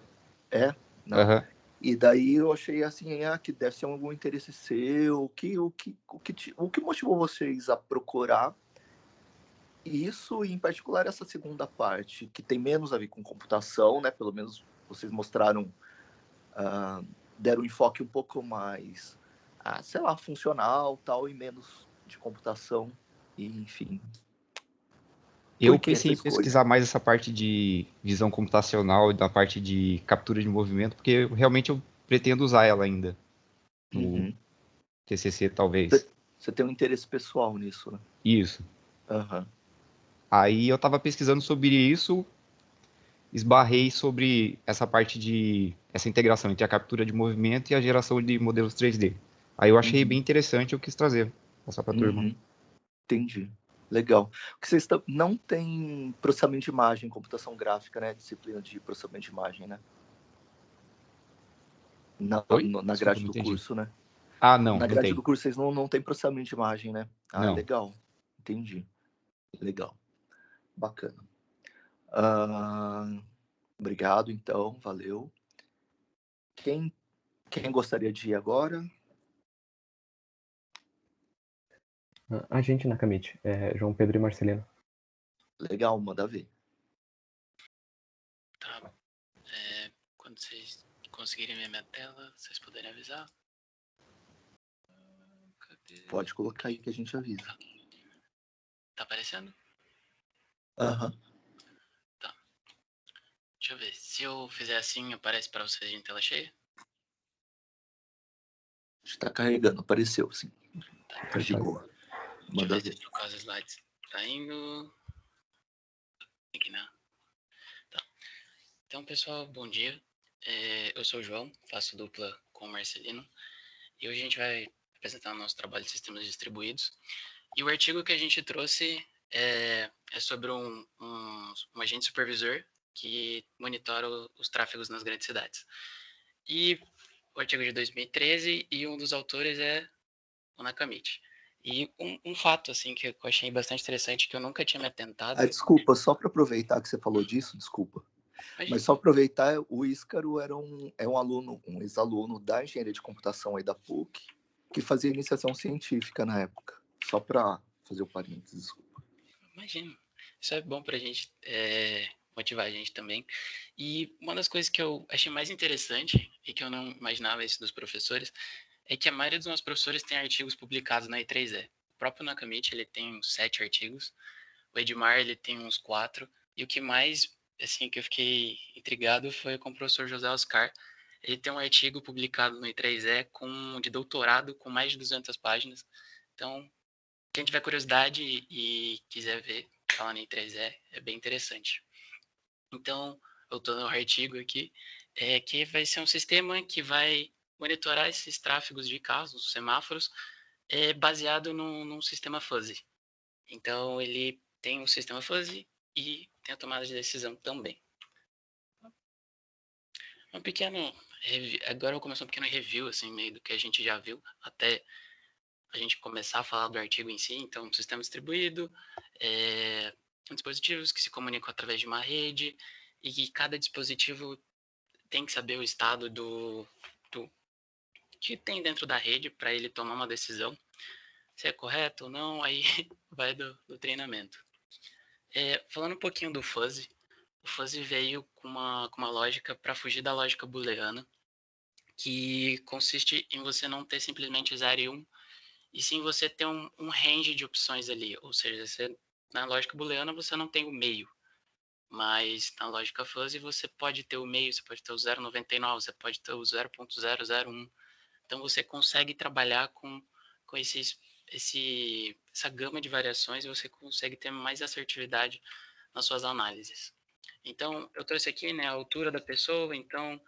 Né? Não. Uhum. E daí eu achei assim, que deve ser algum interesse seu, o que motivou vocês a procurar isso, e em particular essa segunda parte, que tem menos a ver com computação, né? Pelo menos vocês mostraram, deram um enfoque um pouco mais, sei lá, funcional, tal, e menos de computação, e enfim. Eu pensei em pesquisar mais essa parte de visão computacional e da parte de captura de movimento, porque realmente eu pretendo usar ela ainda no TCC, talvez. Você tem um interesse pessoal nisso, né? Isso. Uhum. Aí eu estava pesquisando sobre isso, esbarrei sobre essa parte de essa integração entre a captura de movimento e a geração de modelos 3D. Aí eu achei bem interessante, eu quis trazer essa para a turma. Entendi. Legal. Porque vocês não tem processamento de imagem, computação gráfica, né? Disciplina de processamento de imagem, né? Na grade do curso, né? Não. Na grade tem. do curso vocês não tem processamento de imagem, né? Não. Legal. Entendi. Legal. Bacana. Obrigado, então. Valeu. Quem gostaria de ir agora? A gente na Camite, João Pedro e Marcelino. Legal, manda ver. Tá. Quando vocês conseguirem ver minha tela, vocês puderem avisar. Cadê? Pode colocar aí que a gente avisa. Tá aparecendo? Aham. Tá. Deixa eu ver. Se eu fizer assim, aparece pra vocês em tela cheia? Está carregando, apareceu, sim. Tá de boa. Manda ver. Deixa eu ver se trocar os slides. Tá indo. Aqui não. Tá. Então, pessoal, bom dia. Eu sou o João, faço dupla com o Marcelino. E hoje a gente vai apresentar o nosso trabalho de sistemas distribuídos. E o artigo que a gente trouxe é sobre um agente supervisor que monitora os tráfegos nas grandes cidades. E o artigo é de 2013 e um dos autores é o Nakamichi. E um fato assim que eu achei bastante interessante, que eu nunca tinha me atentado... Desculpa, só para aproveitar que você falou disso, desculpa. Mas só aproveitar, o Íscaro é um aluno, um ex-aluno da engenharia de computação aí da PUC, que fazia iniciação científica na época. Só para fazer o parênteses, desculpa. Imagino. Isso é bom para a gente motivar a gente também. E uma das coisas que eu achei mais interessante, e que eu não imaginava isso dos professores, é que a maioria dos nossos professores tem artigos publicados na I3E. O próprio Nakamichi, ele tem uns 7 artigos, o Edmar, ele tem uns 4, e o que mais, assim, que eu fiquei intrigado foi com o professor José Oscar. Ele tem um artigo publicado no I3E de doutorado com mais de 200 páginas. Então, quem tiver curiosidade e quiser ver, falando em I3E, é bem interessante. Então, voltando ao artigo aqui, que vai ser um sistema que vai monitorar esses tráfegos de carros, os semáforos, baseado num sistema fuzzy. Então, ele tem um sistema fuzzy e tem a tomada de decisão também. Agora eu vou começar um pequeno review, assim, meio do que a gente já viu, até a gente começar a falar do artigo em si. Então, um sistema distribuído, dispositivos que se comunicam através de uma rede, e que cada dispositivo tem que saber o estado do que tem dentro da rede para ele tomar uma decisão, se é correto ou não, aí vai do treinamento. Falando um pouquinho do fuzzy, o fuzzy veio com uma lógica para fugir da lógica booleana, que consiste em você não ter simplesmente 0 e 1, e sim você ter um range de opções ali. Ou seja, na lógica booleana você não tem o meio, mas na lógica fuzzy você pode ter o meio, você pode ter o 0,99, você pode ter o 0,001. Então você consegue trabalhar com essa gama de variações e você consegue ter mais assertividade nas suas análises. Então, eu trouxe aqui, né, a altura da pessoa. Então,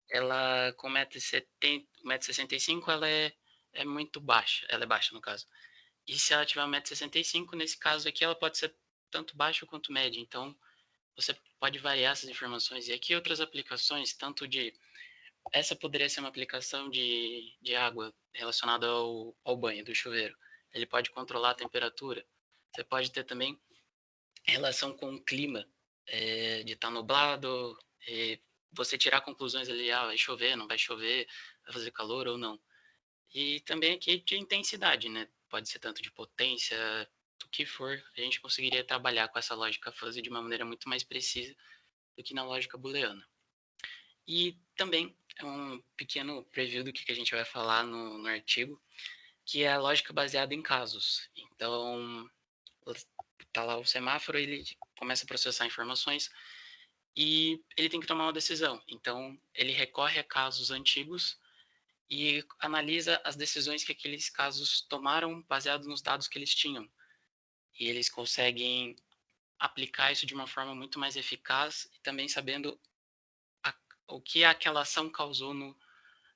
ela com 1,65 m, ela é muito baixa. Ela é baixa, no caso. E se ela tiver 1,65 m, nesse caso aqui, ela pode ser tanto baixa quanto média. Então, você pode variar essas informações. E aqui outras aplicações, tanto de... Essa poderia ser uma aplicação de água relacionada ao banho, do chuveiro. Ele pode controlar a temperatura. Você pode ter também relação com o clima, de estar nublado, você tirar conclusões ali, vai chover, não vai chover, vai fazer calor ou não. E também aqui de intensidade, né? Pode ser tanto de potência, do que for, a gente conseguiria trabalhar com essa lógica fuzzy de uma maneira muito mais precisa do que na lógica booleana. E também é um pequeno preview do que a gente vai falar no artigo, que é a lógica baseada em casos. Então, tá lá o semáforo, ele começa a processar informações e ele tem que tomar uma decisão. Então, ele recorre a casos antigos e analisa as decisões que aqueles casos tomaram baseado nos dados que eles tinham. E eles conseguem aplicar isso de uma forma muito mais eficaz e também sabendo o que aquela ação causou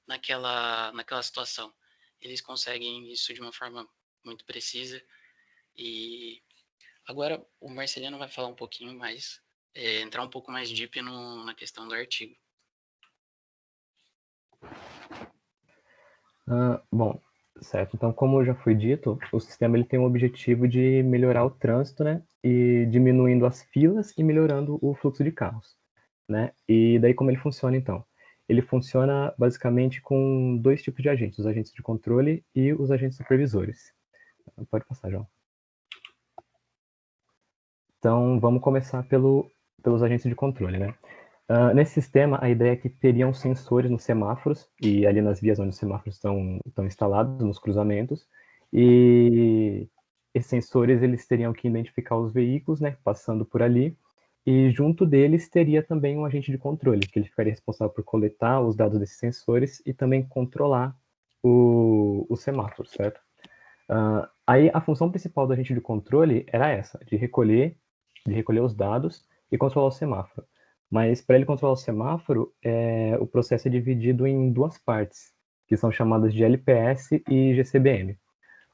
naquela situação. Eles conseguem isso de uma forma muito precisa. E agora o Marceliano vai falar um pouquinho mais, entrar um pouco mais deep na questão do artigo. Bom, certo. Então, como já foi dito, o sistema ele tem o objetivo de melhorar o trânsito, né? E diminuindo as filas e melhorando o fluxo de carros, né? E daí como ele funciona, então? Ele funciona basicamente com 2 tipos de agentes, os agentes de controle e os agentes supervisores. Pode passar, João. Então, vamos começar pelos agentes de controle, né? Nesse sistema, a ideia é que teriam sensores nos semáforos e ali nas vias onde os semáforos estão instalados, nos cruzamentos, e esses sensores eles teriam que identificar os veículos, né, passando por ali, e junto deles teria também um agente de controle, que ele ficaria responsável por coletar os dados desses sensores e também controlar o semáforo, certo? Aí a função principal do agente de controle era essa, de recolher os dados e controlar o semáforo. Mas para ele controlar o semáforo, o processo é dividido em 2 partes, que são chamadas de LPS e GCBM.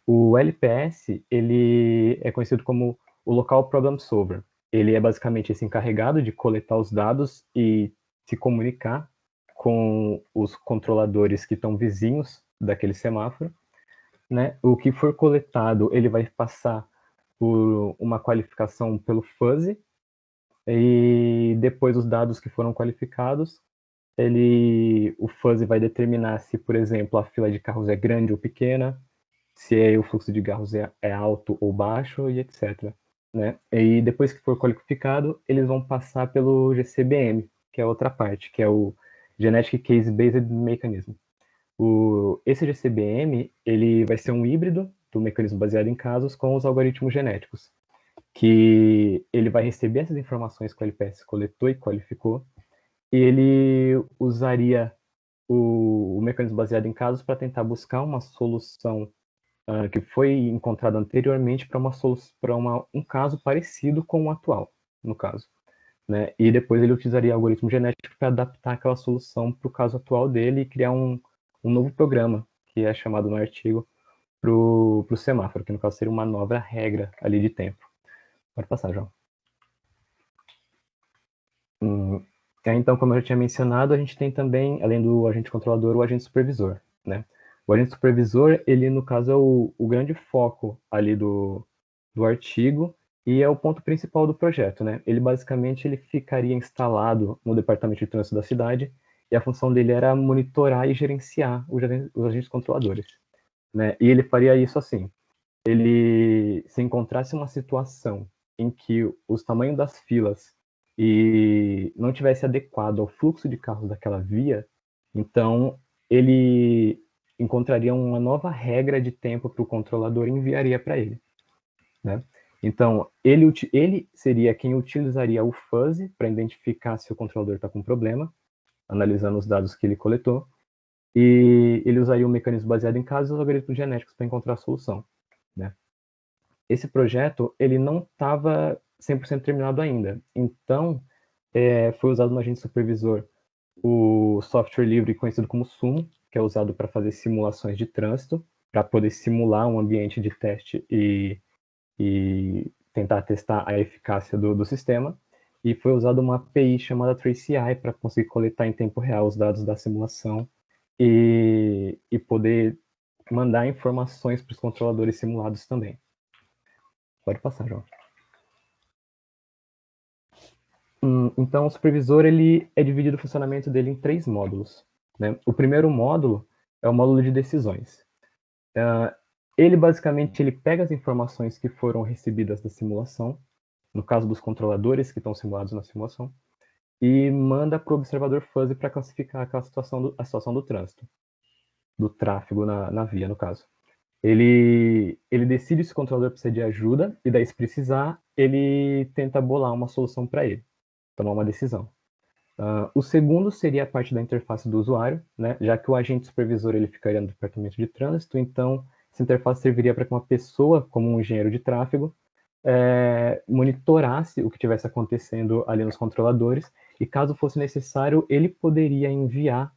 O LPS, ele é conhecido como o Local Problem Solver. Ele é basicamente esse encarregado de coletar os dados e se comunicar com os controladores que estão vizinhos daquele semáforo, né? O que for coletado, ele vai passar por uma qualificação pelo fuzzy, e depois os dados que foram qualificados, o fuzzy vai determinar se, por exemplo, a fila de carros é grande ou pequena, se o fluxo de carros é alto ou baixo, e etc. Né? E depois que for qualificado, eles vão passar pelo GCBM, que é a outra parte, que é o Genetic Case Based Mechanism. Esse GCBM ele vai ser um híbrido do mecanismo baseado em casos com os algoritmos genéticos, que ele vai receber essas informações que o LPS coletou e qualificou, e ele usaria o mecanismo baseado em casos para tentar buscar uma solução que foi encontrada anteriormente para um caso parecido com o atual, no caso. Né? E depois ele utilizaria algoritmo genético para adaptar aquela solução para o caso atual dele e criar um novo programa, que é chamado no artigo, para o semáforo, que no caso seria uma nova regra ali de tempo. Pode passar, João. Então, como eu já tinha mencionado, a gente tem também, além do agente controlador, o agente supervisor, né? O agente supervisor, ele, no caso, é o grande foco ali do artigo e é o ponto principal do projeto, né? Ele, basicamente, ele ficaria instalado no departamento de trânsito da cidade e a função dele era monitorar e gerenciar os agentes controladores, né? E ele faria isso assim, se encontrasse uma situação em que os tamanhos das filas e não tivesse adequado ao fluxo de carros daquela via, então ele encontraria uma nova regra de tempo para o controlador e enviaria para ele, né? Então, ele seria quem utilizaria o fuzzy para identificar se o controlador está com problema, analisando os dados que ele coletou, e ele usaria um mecanismo baseado em casos e algoritmos genéticos para encontrar a solução, né? Esse projeto, ele não estava 100% terminado ainda, então foi usado no agente supervisor o software livre conhecido como Sumo, que é usado para fazer simulações de trânsito, para poder simular um ambiente de teste e tentar testar a eficácia do sistema. E foi usada uma API chamada TraceAI para conseguir coletar em tempo real os dados da simulação e poder mandar informações para os controladores simulados também. Pode passar, João. Então, o supervisor ele é dividido o funcionamento dele em 3 módulos, né? O primeiro módulo é o módulo de decisões. Ele basicamente ele pega as informações que foram recebidas da simulação, no caso dos controladores que estão simulados na simulação, e manda para o observador fuzzy para classificar aquela a situação do trânsito, do tráfego na via, no caso. Ele decide se o controlador precisa de ajuda, e daí, se precisar, ele tenta bolar uma solução para ele, tomar uma decisão. O segundo seria a parte da interface do usuário, né? Já que o agente supervisor ele ficaria no departamento de trânsito, então essa interface serviria para que uma pessoa, como um engenheiro de tráfego, monitorasse o que estivesse acontecendo ali nos controladores, e caso fosse necessário, ele poderia enviar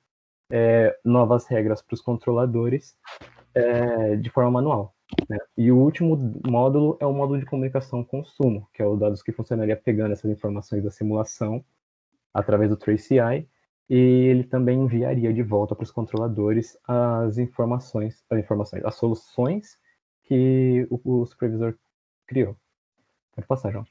novas regras para os controladores de forma manual, né? E o último módulo é o módulo de comunicação com Sumo, que é o dados que funcionaria pegando essas informações da simulação através do TraceAI, e ele também enviaria de volta para os controladores as soluções que o supervisor criou. Pode passar, João.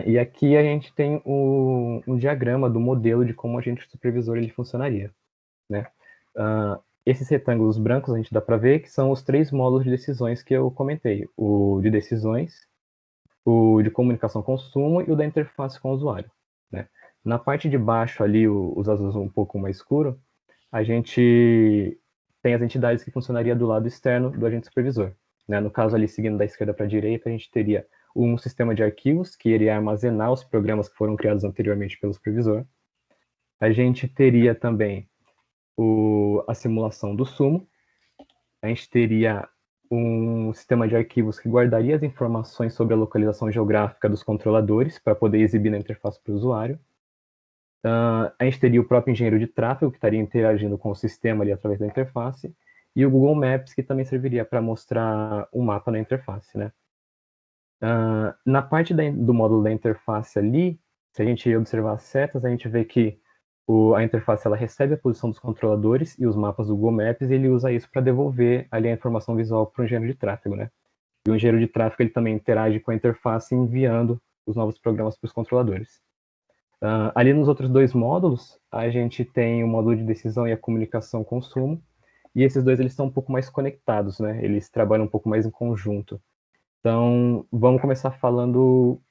E aqui a gente tem um diagrama do modelo de como o agente supervisor ele funcionaria, né? Esses retângulos brancos a gente dá para ver que são os 3 módulos de decisões que eu comentei: o de decisões, o de comunicação com Sumo e o da interface com o usuário, né? Na parte de baixo ali, os azuis um pouco mais escuro, a gente tem as entidades que funcionaria do lado externo do agente supervisor, né? No caso ali, seguindo da esquerda para a direita, a gente teria um sistema de arquivos que iria armazenar os programas que foram criados anteriormente pelo supervisor. A gente teria também a simulação do Sumo. A gente teria um sistema de arquivos que guardaria as informações sobre a localização geográfica dos controladores para poder exibir na interface para o usuário. A gente teria o próprio engenheiro de tráfego que estaria interagindo com o sistema ali através da interface, e o Google Maps que também serviria para mostrar um mapa na interface, né? Na parte do módulo da interface ali, se a gente observar as setas, a gente vê que a interface ela recebe a posição dos controladores e os mapas do Google Maps, e ele usa isso para devolver ali a informação visual para o engenheiro de tráfego, né? E o engenheiro de tráfego ele também interage com a interface enviando os novos programas para os controladores. Ali nos outros 2 módulos, a gente tem o módulo de decisão e a comunicação com Sumo, e esses dois eles estão um pouco mais conectados, né? Eles trabalham um pouco mais em conjunto. Então, vamos começar falando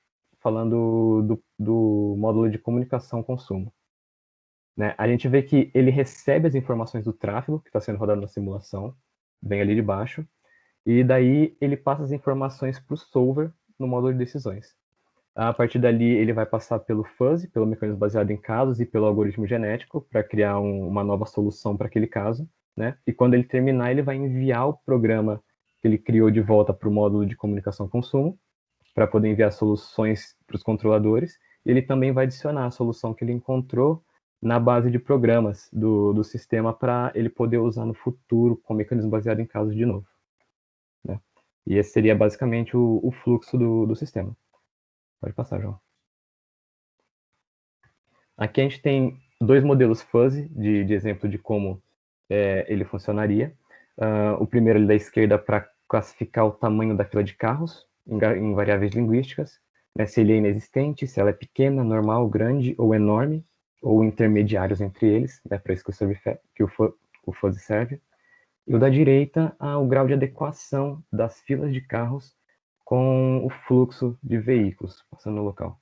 do módulo de comunicação com Sumo, né? A gente vê que ele recebe as informações do tráfego que está sendo rodado na simulação, bem ali de baixo, e daí ele passa as informações para o solver no módulo de decisões. A partir dali, ele vai passar pelo fuzzy, pelo mecanismo baseado em casos, e pelo algoritmo genético para criar uma nova solução para aquele caso, né? E quando ele terminar, ele vai enviar o programa que ele criou de volta para o módulo de comunicação com Sumo, para poder enviar soluções para os controladores. E ele também vai adicionar a solução que ele encontrou na base de programas do sistema para ele poder usar no futuro com mecanismo baseado em casos de novo, né? E esse seria basicamente o fluxo do sistema. Pode passar, João. Aqui a gente tem 2 modelos fuzzy de exemplo de como ele funcionaria. O primeiro ali da esquerda para classificar o tamanho da fila de carros em variáveis linguísticas, né? Se ele é inexistente, se ela é pequena, normal, grande ou enorme, ou intermediários entre eles, né? Para isso que o fuzzy serve. E o da direita, o grau de adequação das filas de carros com o fluxo de veículos passando no local.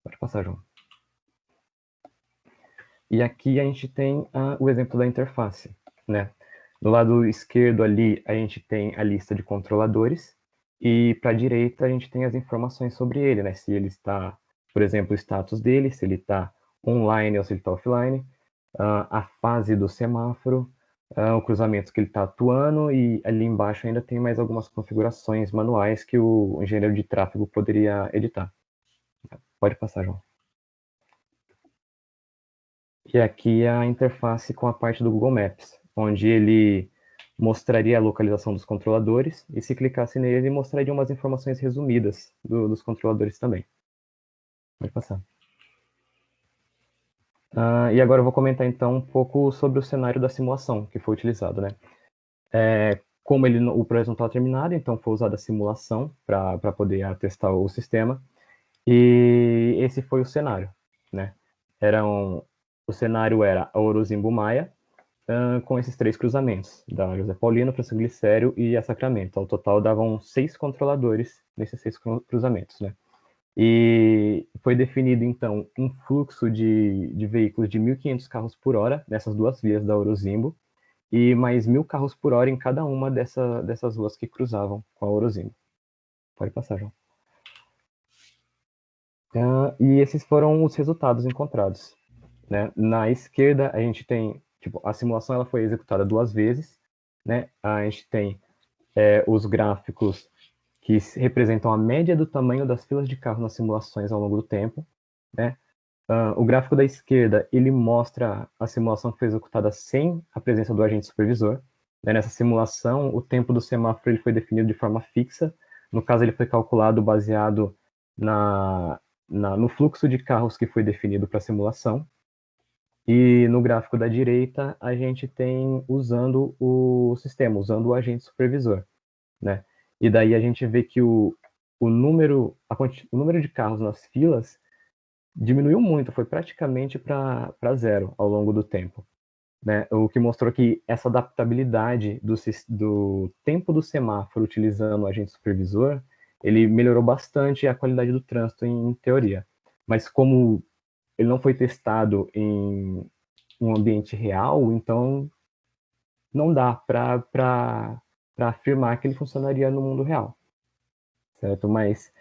Pode passar, João. E aqui a gente tem o exemplo da interface, né? Do lado esquerdo ali, a gente tem a lista de controladores, e para a direita a gente tem as informações sobre ele, né? Se ele está, por exemplo, o status dele, se ele está online ou se ele está offline, a fase do semáforo, o cruzamento que ele está atuando, e ali embaixo ainda tem mais algumas configurações manuais que o engenheiro de tráfego poderia editar. Pode passar, João. E aqui é a interface com a parte do Google Maps, onde ele mostraria a localização dos controladores, e se clicasse nele, ele mostraria umas informações resumidas dos controladores também. Pode passar. E agora eu vou comentar então um pouco sobre o cenário da simulação que foi utilizado, né? Como o projeto não estava terminado, então foi usada a simulação para poder testar o sistema, e esse foi o cenário, né? O cenário era a Orozimbo Maia, com esses 3 cruzamentos, da José Paulino, Francisco Glicério e a Sacramento. Ao total davam 6 controladores nesses 6 cruzamentos, né? E foi definido, então, um fluxo de veículos de 1.500 carros por hora nessas 2 vias da Orozimbo, e mais 1.000 carros por hora em cada uma dessas ruas que cruzavam com a Orozimbo. Pode passar, João. E esses foram os resultados encontrados, né? Na esquerda, a gente tem, a simulação ela foi executada 2 vezes, né? A gente tem os gráficos que representam a média do tamanho das filas de carros nas simulações ao longo do tempo, né? O gráfico da esquerda, ele mostra a simulação que foi executada sem a presença do agente supervisor, né? Nessa simulação, o tempo do semáforo ele foi definido de forma fixa. No caso, ele foi calculado baseado no fluxo de carros que foi definido para a simulação. E no gráfico da direita, a gente tem usando o sistema, usando o agente supervisor, né? E daí a gente vê que o número de carros nas filas diminuiu muito, foi praticamente para 0 ao longo do tempo, né? O que mostrou que essa adaptabilidade do tempo do semáforo utilizando o agente supervisor, ele melhorou bastante a qualidade do trânsito em teoria. Mas como ele não foi testado em um ambiente real, então não dá para afirmar que ele funcionaria no mundo real, certo? Mas,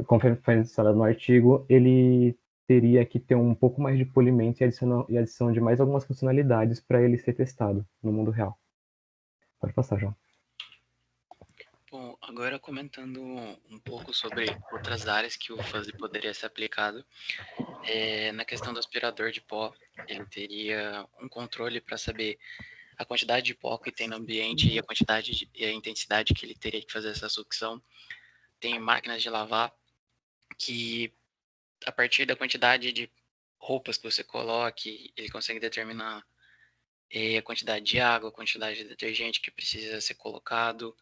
conforme foi mencionado no artigo, ele teria que ter um pouco mais de polimento e adição de mais algumas funcionalidades para ele ser testado no mundo real. Pode passar, João. Bom, agora comentando um pouco sobre outras áreas que o fuzzy poderia ser aplicado, na questão do aspirador de pó, ele teria um controle para saber a quantidade de pó que tem no ambiente e a intensidade que ele teria que fazer essa sucção. Tem máquinas de lavar que, a partir da quantidade de roupas que você coloque, ele consegue determinar a quantidade de água, a quantidade de detergente que precisa ser colocado,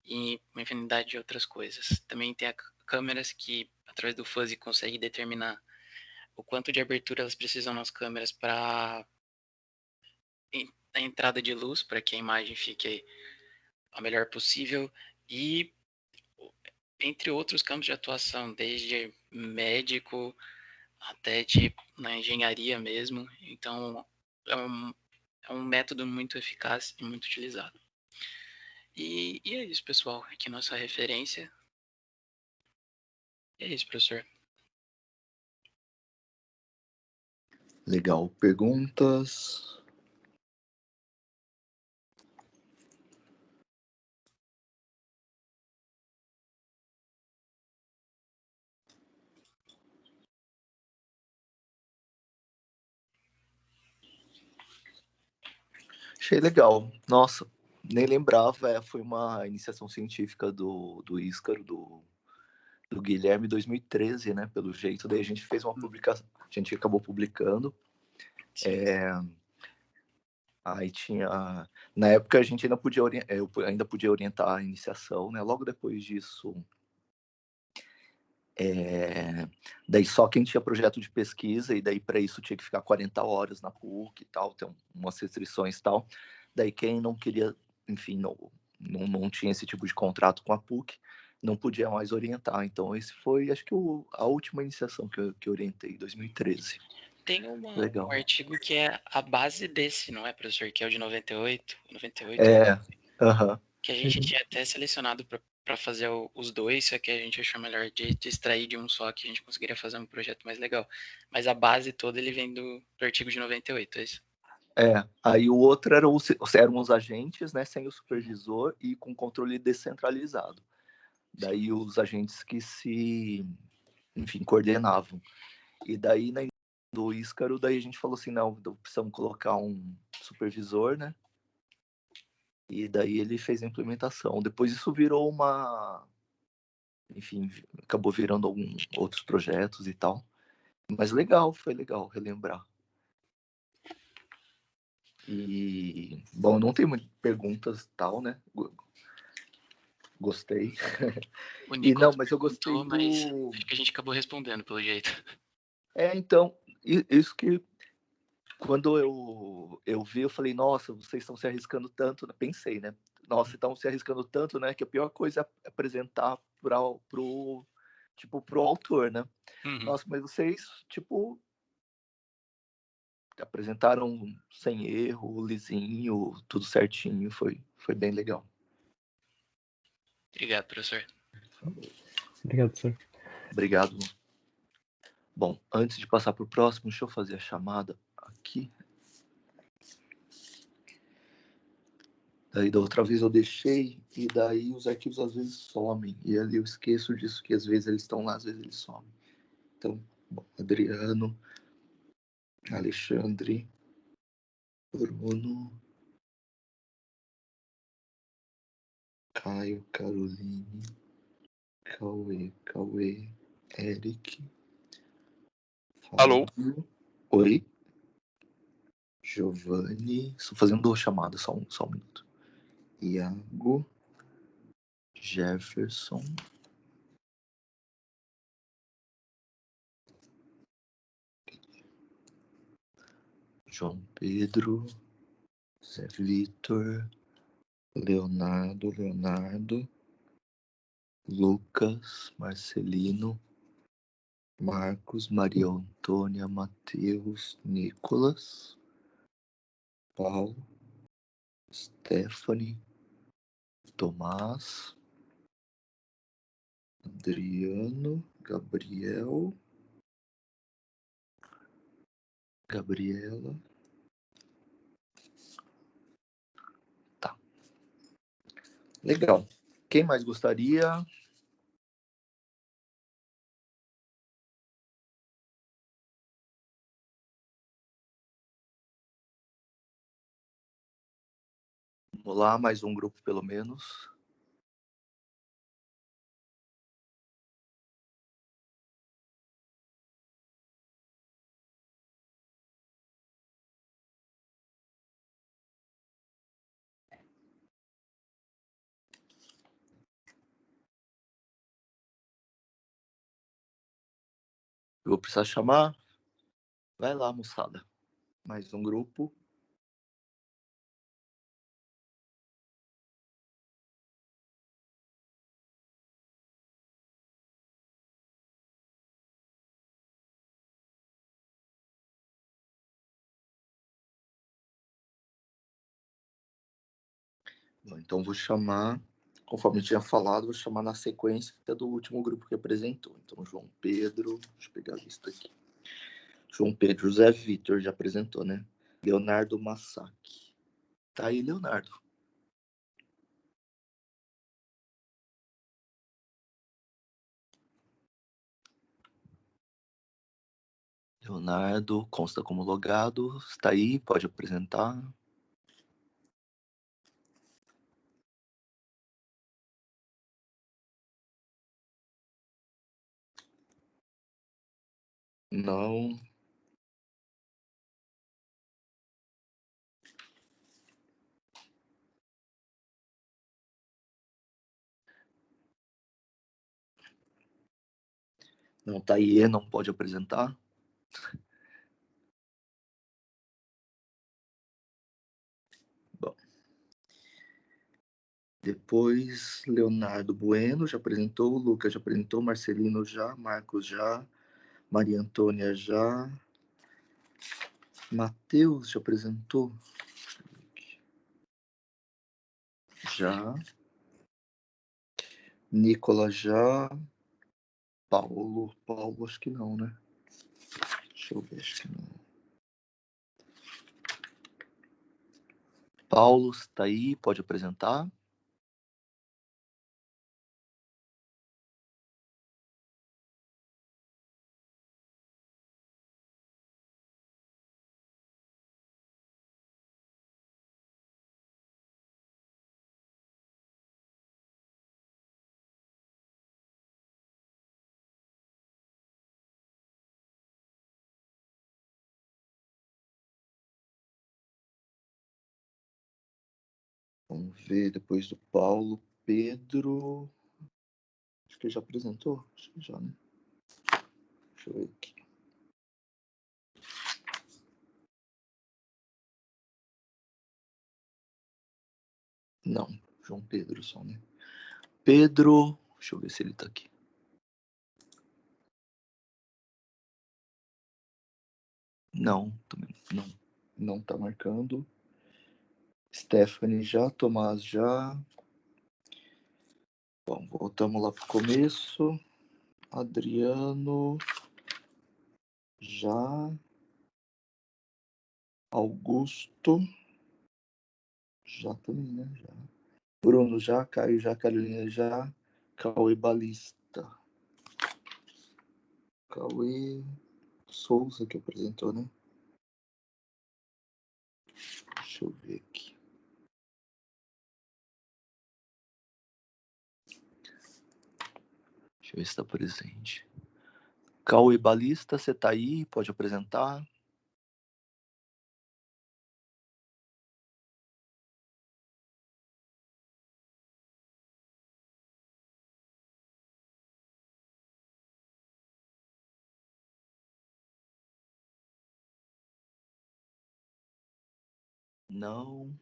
e uma infinidade de outras coisas. Também tem câmeras que, através do fuzzy, consegue determinar o quanto de abertura elas precisam nas câmeras para a entrada de luz, para que a imagem fique a melhor possível, e entre outros campos de atuação, desde médico até na engenharia mesmo. Então, é um método muito eficaz e muito utilizado. E é isso, pessoal. Aqui nossa referência. É isso, professor. Legal. Perguntas? Achei legal. Nossa, nem lembrava. Foi uma iniciação científica do Íscaro, do Guilherme, em 2013, né? Pelo jeito. Daí a gente fez uma publicação. A gente acabou publicando. Aí tinha... Na época a gente ainda podia eu ainda podia orientar a iniciação, né? Logo depois disso... Daí só quem tinha projeto de pesquisa, e daí para isso tinha que ficar 40 horas na PUC e tal, tem umas restrições e tal. Daí quem não queria, enfim, não tinha esse tipo de contrato com a PUC, não podia mais orientar. Então, esse foi, acho que, a última iniciação que eu orientei, em 2013. Tem Legal. um artigo que é a base desse, não é, professor? Que é o de 98, Aham. que a gente tinha até selecionado para fazer os dois, só que a gente achou melhor de extrair de um só, que a gente conseguiria fazer um projeto mais legal. Mas a base toda, ele vem do artigo de 98, é isso? Aí o outro eram os agentes, né, sem o supervisor e com controle descentralizado. Daí os agentes que enfim, coordenavam. E daí, do Íscaro, daí a gente falou assim, não, precisamos colocar um supervisor, né? E daí ele fez a implementação. Depois isso virou enfim, acabou virando alguns outros projetos e tal. Mas foi legal relembrar. E, bom, não tem muitas perguntas e tal, né? Gostei. O Nicolas mas eu gostei perguntou, mas acho que a gente acabou respondendo, pelo jeito. Então, isso que quando eu vi, eu falei, nossa, vocês estão se arriscando tanto, né? Pensei, né? Nossa, estão se arriscando tanto, né? Que a pior coisa é apresentar pro autor, né? Uhum. Nossa, mas vocês, tipo, apresentaram sem erro, lisinho, tudo certinho, foi bem legal. Obrigado, professor. Obrigado, professor. Obrigado. Bom, antes de passar para o próximo, deixa eu fazer a chamada aqui. Daí da outra vez eu deixei, e daí os arquivos às vezes somem. E ali eu esqueço disso, que às vezes eles estão lá, às vezes eles somem. Então, bom, Adriano, Alexandre, Bruno, Caio, Caroline, Cauê, Eric, Alô? Fábio, oi, Giovanni, estou fazendo duas chamadas, só um minuto. Iago, Jefferson, João Pedro, Zé Vitor, Leonardo, Lucas, Marcelino, Marcos, Maria Antônia, Matheus, Nicolas, Paulo, Stephanie, Tomás, Adriano, Gabriela. Tá. Legal. Quem mais gostaria? Vamos lá, mais um grupo pelo menos. Eu vou precisar chamar. Vai lá, moçada. Mais um grupo. Bom, então vou chamar, conforme eu tinha falado, vou chamar na sequência do último grupo que apresentou. Então, João Pedro, deixa eu pegar a lista aqui. João Pedro, José Vitor já apresentou, né? Leonardo Massaki. Tá aí, Leonardo. Leonardo consta como logado. Está aí, pode apresentar. Não. Não, tá aí, não pode apresentar. Bom. Depois, Leonardo Bueno já apresentou, Lucas já apresentou, Marcelino já, Marcos já, Maria Antônia já, Matheus já apresentou, já, Nicolas já, Paulo acho que não, né? Deixa eu ver, acho que não. Paulo está aí, pode apresentar. Vamos ver depois do Paulo, Pedro. Acho que já apresentou, acho que já, né? Deixa eu ver aqui. Não, João Pedro só, né? Pedro, deixa eu ver se ele tá aqui. Não, também não tá marcando. Stephanie já, Tomás já. Bom, voltamos lá pro começo. Adriano já. Augusto já também, né? Já. Bruno já, Caio já, Carolina já. Cauê Balista. Cauê Souza que apresentou, né? Deixa eu ver aqui. Deixa eu ver se está presente. Cauê Balista, você tá aí? Pode apresentar. Não.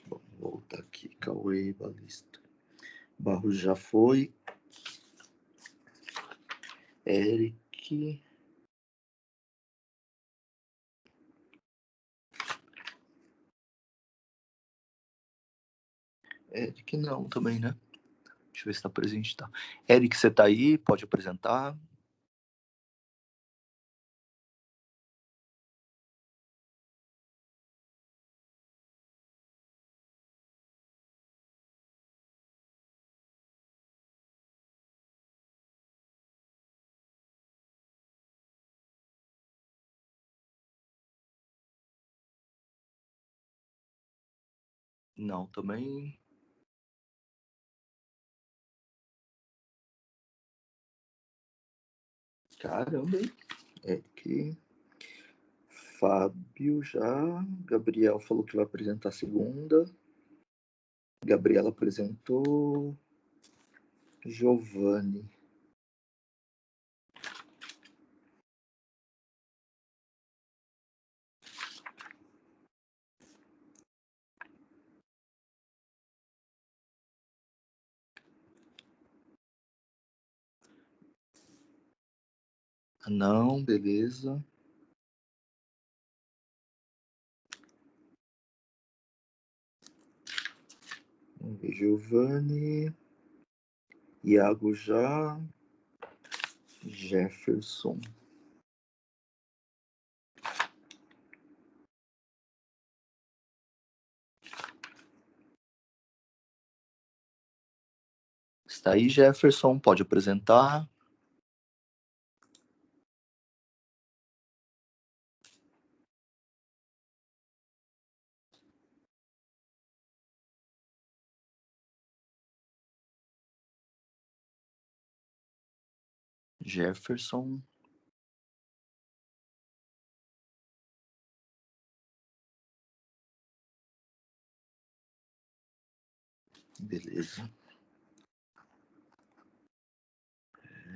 Vou voltar aqui. Cauê Balista. Barros já foi. Eric. Eric não também, né? Deixa eu ver se tá presente, tá. Eric, você tá aí? Pode apresentar. Não, também. Caramba, hein? Eric. Fábio já. Gabriel falou que vai apresentar segunda. Gabriela apresentou. Giovanni. Não, beleza. Vamos ver, Giovanni. Iago já. Jefferson. Está aí, Jefferson, pode apresentar. Jefferson. Beleza.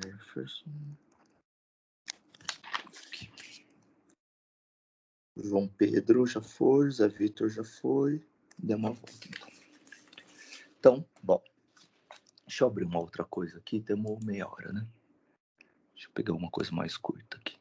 Jefferson. João Pedro já foi, Zé Vitor já foi. Deu uma volta, então. Então, bom. Deixa eu abrir uma outra coisa aqui. Demorou meia hora, né? Deixa eu pegar uma coisa mais curta aqui.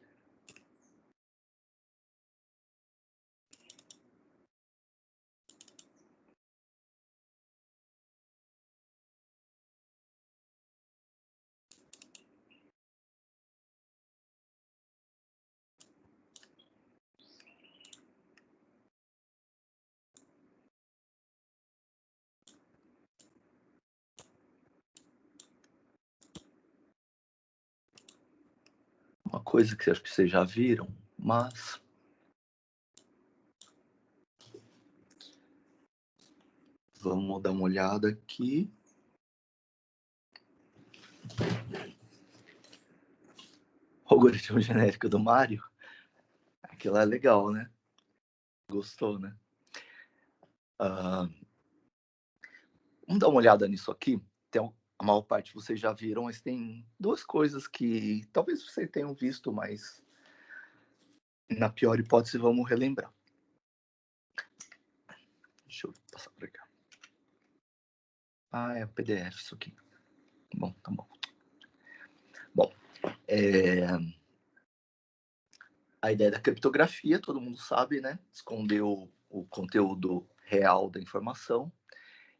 Uma coisa que acho que vocês já viram, mas vamos dar uma olhada aqui. O algoritmo genérico do Mário. Aquilo é legal, né? Gostou, né? Vamos dar uma olhada nisso aqui. A maior parte vocês já viram, mas tem duas coisas que talvez vocês tenham visto, mas na pior hipótese vamos relembrar. Deixa eu passar para cá. É o PDF isso aqui. Bom, tá bom. Bom, a ideia da criptografia, todo mundo sabe, né? Esconder o conteúdo real da informação.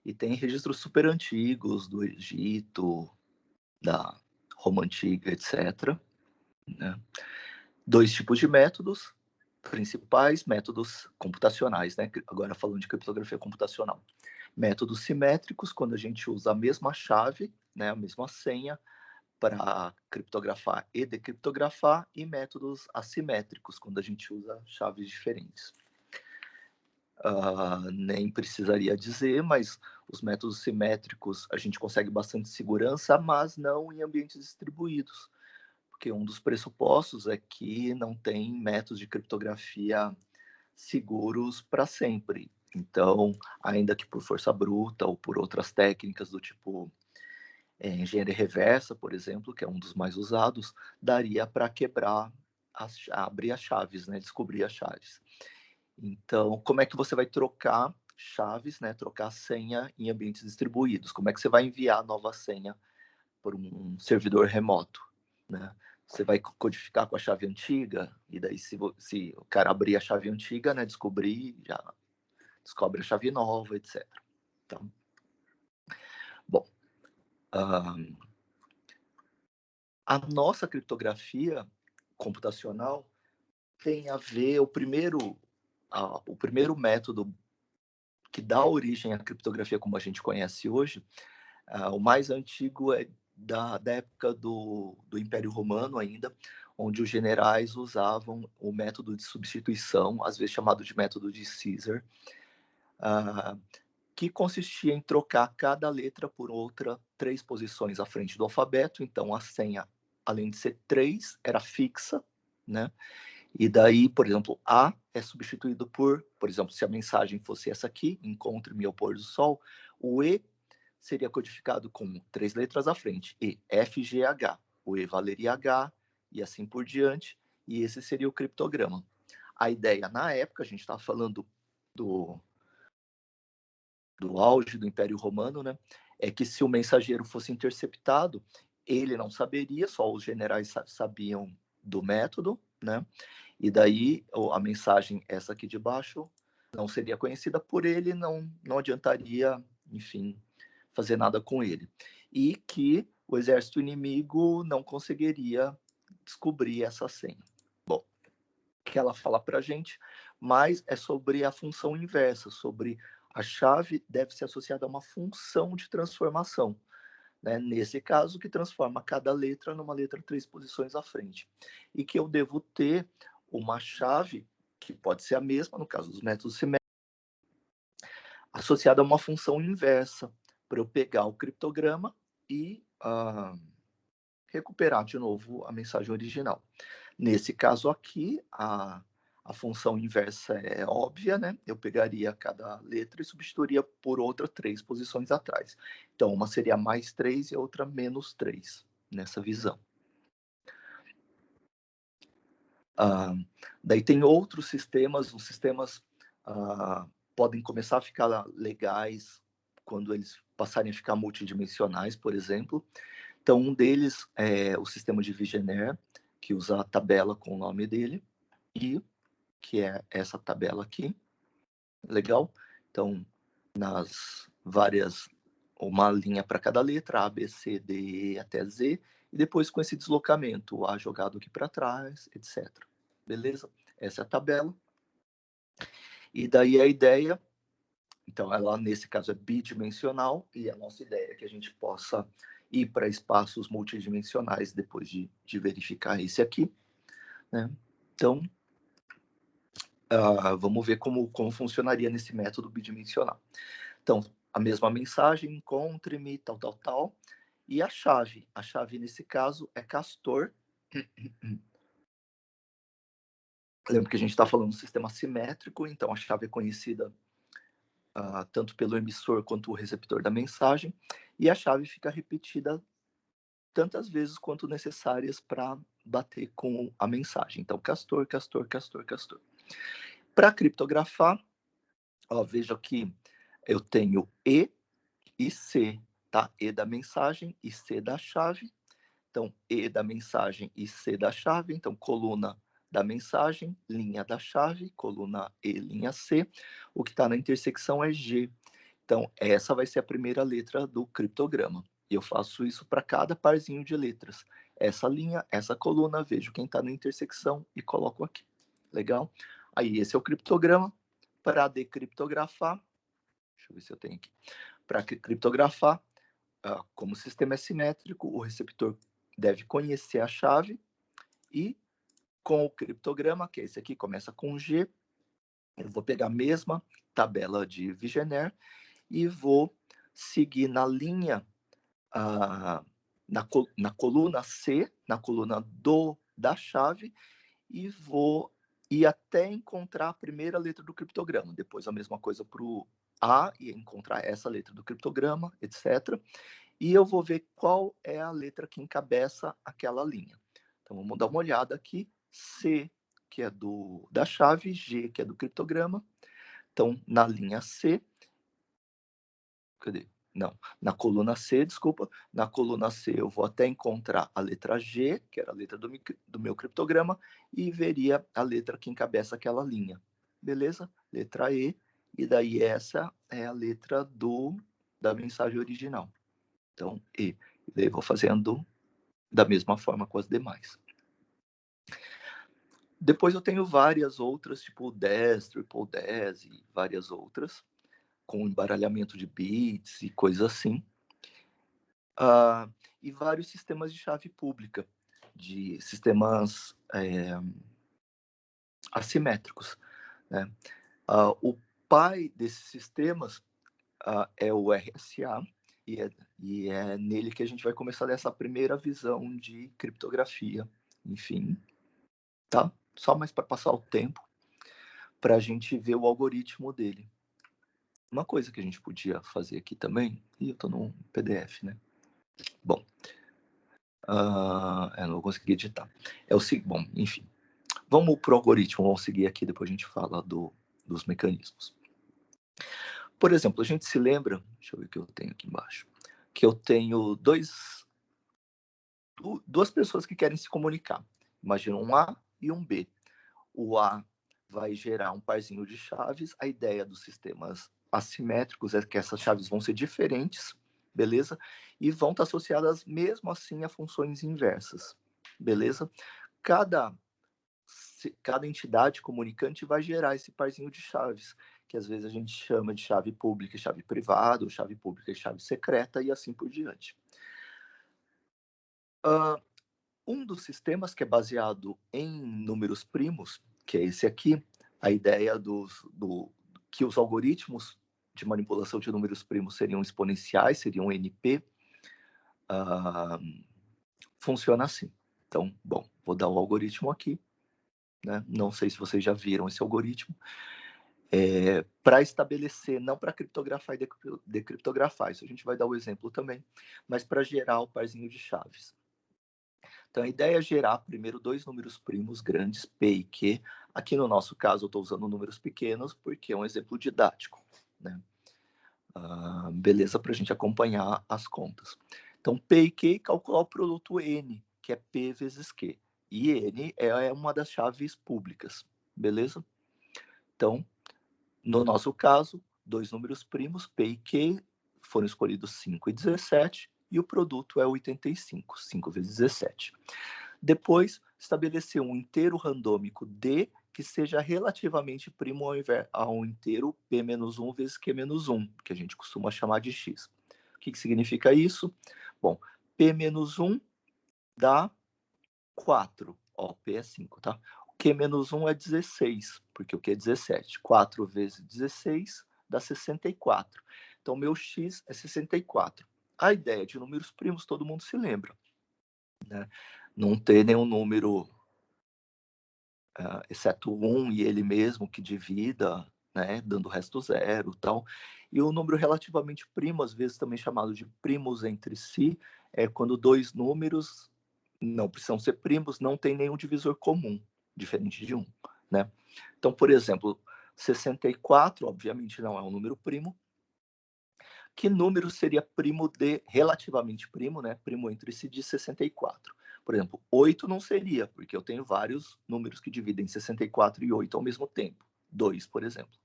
E tem registros super antigos do Egito, da Roma Antiga, etc. Né? Dois tipos de métodos principais, métodos computacionais, né? Agora falando de criptografia computacional. Métodos simétricos, quando a gente usa a mesma chave, né, a mesma senha, para criptografar e decriptografar, e métodos assimétricos, quando a gente usa chaves diferentes. Nem precisaria dizer, mas os métodos simétricos a gente consegue bastante segurança, mas não em ambientes distribuídos, porque um dos pressupostos é que não tem métodos de criptografia seguros para sempre. Então, ainda que por força bruta ou por outras técnicas do tipo engenharia reversa, por exemplo, que é um dos mais usados, daria para quebrar, abrir as chaves, né? Descobrir as chaves. Então, como é que você vai trocar chaves, né? Trocar senha em ambientes distribuídos? Como é que você vai enviar a nova senha por um servidor remoto, né? Você vai codificar com a chave antiga, e daí se o cara abrir a chave antiga, né, descobrir, já descobre a chave nova, etc. Então, bom, a nossa criptografia computacional tem a ver, o primeiro método que dá origem à criptografia como a gente conhece hoje, o mais antigo é da época do Império Romano ainda, onde os generais usavam o método de substituição, às vezes chamado de método de Caesar, que consistia em trocar cada letra por outra 3 posições à frente do alfabeto. Então, a senha, além de ser 3, era fixa, né? E daí, por exemplo, A é substituído por exemplo, se a mensagem fosse essa aqui, encontre-me ao pôr do sol, o E seria codificado com 3 letras à frente, E, F, G, H. O E valeria H, e assim por diante, e esse seria o criptograma. A ideia, na época, a gente estava falando do auge do Império Romano, né, é que se o mensageiro fosse interceptado, ele não saberia, só os generais sabiam do método, né, e daí a mensagem, essa aqui de baixo, não seria conhecida por ele, não adiantaria, enfim, fazer nada com ele. E que o exército inimigo não conseguiria descobrir essa senha. Bom, o que ela fala para a gente, mas é sobre a função inversa, sobre a chave deve ser associada a uma função de transformação, né? Nesse caso, que transforma cada letra numa letra 3 posições à frente. E que eu devo ter uma chave, que pode ser a mesma, no caso dos métodos simétricos, associada a uma função inversa, para eu pegar o criptograma e recuperar de novo a mensagem original. Nesse caso aqui, a função inversa é óbvia, né? Eu pegaria cada letra e substituiria por outra 3 posições atrás. Então, uma seria mais 3 e a outra menos 3, nessa visão. Daí tem outros sistemas, os sistemas podem começar a ficar legais quando eles passarem a ficar multidimensionais, por exemplo. Então, um deles é o sistema de Vigenère, que usa a tabela com o nome dele, e que é essa tabela aqui. Legal? Então, nas várias, uma linha para cada letra, A, B, C, D, E até Z, e depois com esse deslocamento, o A jogado aqui para trás, etc. Beleza? Essa é a tabela. E daí a ideia, então ela nesse caso é bidimensional, e a nossa ideia é que a gente possa ir para espaços multidimensionais depois de verificar esse aqui, né? Então, vamos ver como funcionaria nesse método bidimensional. Então, a mesma mensagem, encontre-me, tal, tal, tal, e a chave nesse caso é Castor. Lembra que a gente está falando de um sistema simétrico, então a chave é conhecida tanto pelo emissor quanto o receptor da mensagem, e a chave fica repetida tantas vezes quanto necessárias para bater com a mensagem. Então, Castor, Castor, Castor, Castor. Para criptografar, veja que eu tenho E e C, tá? E da mensagem e C da chave. Então, E da mensagem e C da chave. Então, coluna da mensagem, linha da chave, coluna E, linha C. O que está na intersecção é G. Então, essa vai ser a primeira letra do criptograma. E eu faço isso para cada parzinho de letras. Essa linha, essa coluna, vejo quem está na intersecção e coloco aqui. Legal? Aí, esse é o criptograma. Para decriptografar, deixa eu ver se eu tenho aqui. Para criptografar, como o sistema é simétrico, o receptor deve conhecer a chave e com o criptograma, que é esse aqui, começa com G, eu vou pegar a mesma tabela de Vigenère e vou seguir na linha, na coluna C, na coluna da chave, e vou ir até encontrar a primeira letra do criptograma. Depois a mesma coisa para o A, e encontrar essa letra do criptograma, etc. E eu vou ver qual é a letra que encabeça aquela linha. Então, vamos dar uma olhada aqui. C, que é da chave, G, que é do criptograma. Então, na linha C, cadê? Não, na coluna C, desculpa. Na coluna C eu vou até encontrar a letra G, que era a letra do meu criptograma, e veria a letra que encabeça aquela linha. Beleza? Letra E, e daí essa é a letra da mensagem original. Então, E. E daí eu vou fazendo da mesma forma com as demais. Depois eu tenho várias outras, tipo 10, triple 10 e várias outras, com embaralhamento de bits e coisas assim. E vários sistemas de chave pública, de sistemas assimétricos, né? O pai desses sistemas é o RSA, e é nele que a gente vai começar dessa primeira visão de criptografia. Enfim, tá? Só mais para passar o tempo, para a gente ver o algoritmo dele. Uma coisa que a gente podia fazer aqui também, e eu estou no PDF, né? Bom, eu não vou conseguir editar. Bom, enfim. Vamos para o algoritmo, vamos seguir aqui, depois a gente fala dos mecanismos. Por exemplo, a gente se lembra, deixa eu ver o que eu tenho aqui embaixo, que eu tenho duas pessoas que querem se comunicar. Imagina um A e um B. O A vai gerar um parzinho de chaves. A ideia dos sistemas assimétricos é que essas chaves vão ser diferentes, beleza? E vão estar associadas mesmo assim a funções inversas, beleza? Cada entidade comunicante vai gerar esse parzinho de chaves, que às vezes a gente chama de chave pública e chave privada, ou chave pública e chave secreta, e assim por diante. Um dos sistemas que é baseado em números primos, que é esse aqui, a ideia que os algoritmos de manipulação de números primos seriam exponenciais, seriam NP, funciona assim. Então, bom, vou dar o algoritmo aqui, né? Não sei se vocês já viram esse algoritmo. Para estabelecer, não para criptografar e decriptografar, isso a gente vai dar o exemplo também, mas para gerar o parzinho de chaves. Então, a ideia é gerar primeiro dois números primos grandes, P e Q. Aqui no nosso caso, eu estou usando números pequenos porque é um exemplo didático, né? Beleza, para a gente acompanhar as contas. Então, P e Q, calcular o produto N, que é P vezes Q. E N é uma das chaves públicas, beleza? Então, no nosso caso, dois números primos, P e Q, foram escolhidos 5 e 17, e o produto é 85, 5 vezes 17. Depois, estabelecer um inteiro randômico D que seja relativamente primo ao inteiro P menos 1 vezes Q menos 1, que a gente costuma chamar de X. O que significa isso? Bom, P menos 1 dá 4. Ó, P é 5, tá? O Q menos 1 é 16, porque o Q é 17. 4 vezes 16 dá 64. Então, meu X é 64. A ideia de números primos, todo mundo se lembra, né? Não ter nenhum número, exceto 1 e ele mesmo, que divida, né, dando o resto zero, tal. E o número relativamente primo, às vezes também chamado de primos entre si, é quando dois números não precisam ser primos, não tem nenhum divisor comum, diferente de 1, né? Então, por exemplo, 64, obviamente, não é um número primo. Que número seria primo de, relativamente primo, né? Primo entre si de 64. Por exemplo, 8 não seria, porque eu tenho vários números que dividem 64 e 8 ao mesmo tempo. 2, por exemplo,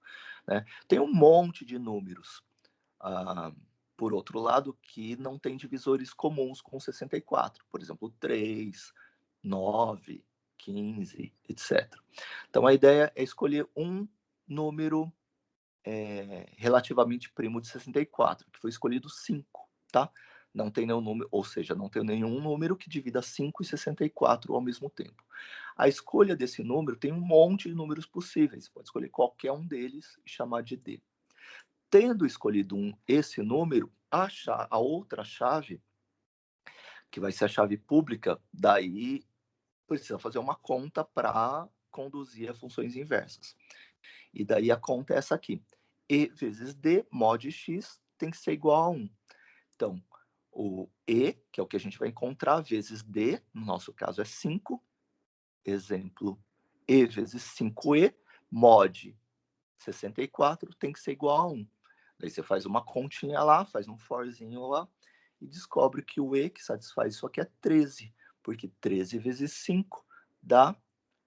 né? Tem um monte de números, por outro lado, que não tem divisores comuns com 64. Por exemplo, 3, 9, 15, etc. Então, a ideia é escolher um número relativamente primo de 64, que foi escolhido 5, tá? Não tem nenhum número, ou seja, não tem nenhum número que divida 5 e 64 ao mesmo tempo. A escolha desse número tem um monte de números possíveis, você pode escolher qualquer um deles e chamar de D. Tendo escolhido esse número, a outra chave, que vai ser a chave pública, daí precisa fazer uma conta para conduzir a funções inversas. E daí a conta é essa aqui. E vezes D mod x tem que ser igual a 1. Então, o E, que é o que a gente vai encontrar, vezes D, no nosso caso é 5. Exemplo, E vezes 5E, mod 64 tem que ser igual a 1. Daí você faz uma continha lá, faz um forzinho lá, e descobre que o E que satisfaz isso aqui é 13, porque 13 vezes 5 dá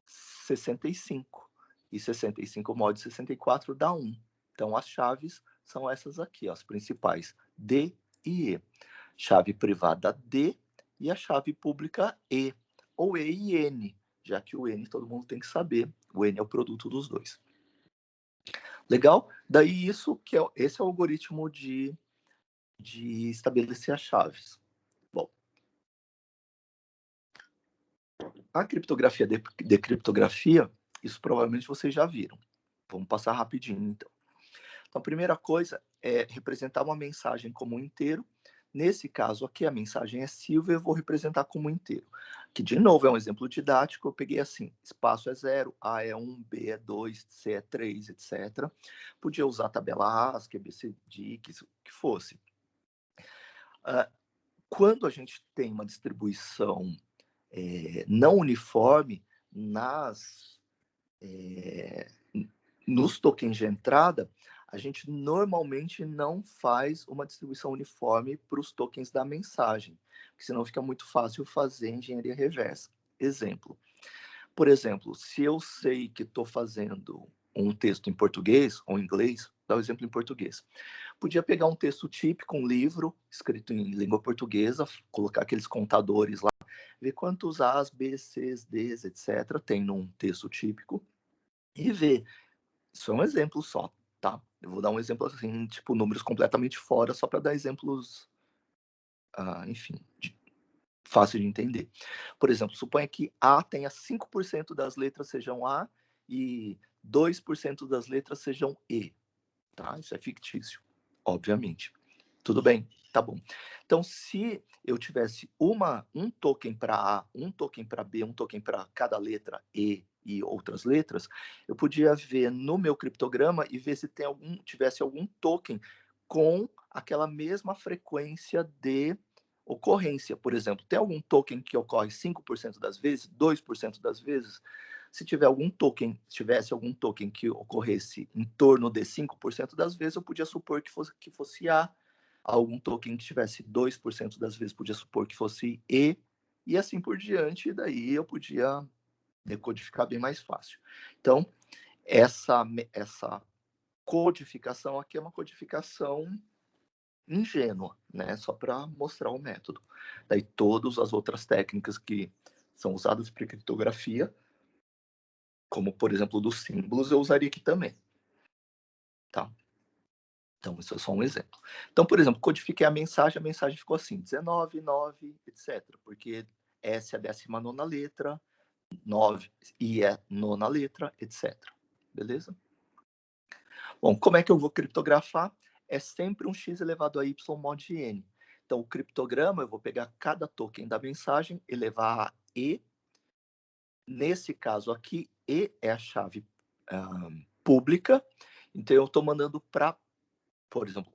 65. E 65 mod 64 dá 1. Então, as chaves são essas aqui, ó, as principais, D e E. Chave privada D e a chave pública E, ou E e N, já que o N todo mundo tem que saber. O N é o produto dos dois. Legal? Daí esse é o algoritmo de estabelecer as chaves. Bom, a criptografia de criptografia, isso provavelmente vocês já viram. Vamos passar rapidinho, então. Então, a primeira coisa é representar uma mensagem como um inteiro. Nesse caso aqui, a mensagem é Silvia, eu vou representar como um inteiro. Que, de novo, é um exemplo didático. Eu peguei assim, espaço é 0, A é 1, B é 2, C é 3, etc. Podia usar a tabela ASCII, ABCD, que fosse. Quando a gente tem uma distribuição não uniforme nos tokens de entrada, a gente normalmente não faz uma distribuição uniforme para os tokens da mensagem, porque senão fica muito fácil fazer engenharia reversa. Exemplo. Por exemplo, se eu sei que estou fazendo um texto em português ou em inglês, dá um exemplo em português. Podia pegar um texto típico, um livro escrito em língua portuguesa, colocar aqueles contadores lá, ver quantos A's, B's, C's, D's, etc. tem num texto típico e ver. Isso é um exemplo só, tá? Eu vou dar um exemplo assim, tipo, números completamente fora, só para dar exemplos, enfim, fácil de entender. Por exemplo, suponha que A tenha 5% das letras sejam A e 2% das letras sejam E, tá? Isso é fictício, obviamente. Tudo bem, tá bom. Então, se eu tivesse um token para A, um token para B, um token para cada letra E e outras letras, eu podia ver no meu criptograma e ver se tivesse algum token com aquela mesma frequência de ocorrência. Por exemplo, tem algum token que ocorre 5% das vezes, 2% das vezes? Se tivesse algum token que ocorresse em torno de 5% das vezes, eu podia supor que fosse A. Algum token que tivesse 2% das vezes, podia supor que fosse E, e assim por diante, e daí eu podia decodificar bem mais fácil. Então, essa codificação aqui é uma codificação ingênua, né? Só para mostrar o método. Daí todas as outras técnicas que são usadas para criptografia, como por exemplo dos símbolos, eu usaria aqui também, tá? Então isso é só um exemplo. Então, por exemplo, codifiquei a mensagem ficou assim, 19, 9, etc. Porque S é a 19ª letra, 9 I é 9ª letra, etc. Beleza? Bom, como é que eu vou criptografar? É sempre um x elevado a y mod n. Então, o criptograma, eu vou pegar cada token da mensagem, elevar a E. Nesse caso aqui, E é a chave pública. Então, eu estou mandando para, por exemplo,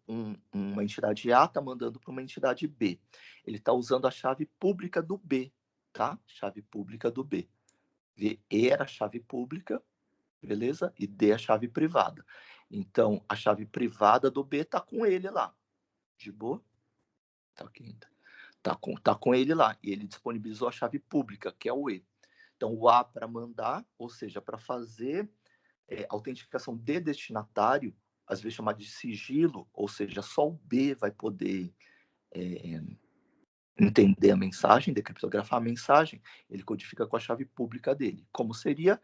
uma entidade A está mandando para uma entidade B. Ele está usando a chave pública do B, tá? Chave pública do B. E era a chave pública, beleza? E D é a chave privada. Então, a chave privada do B está com ele lá. De boa? Tá aqui ainda. Tá com ele lá. E ele disponibilizou a chave pública, que é o E. Então, o A para mandar, ou seja, para fazer autenticação de destinatário, às vezes chamado de sigilo, ou seja, só o B vai poder entender a mensagem, decriptografar a mensagem, ele codifica com a chave pública dele. Como seria,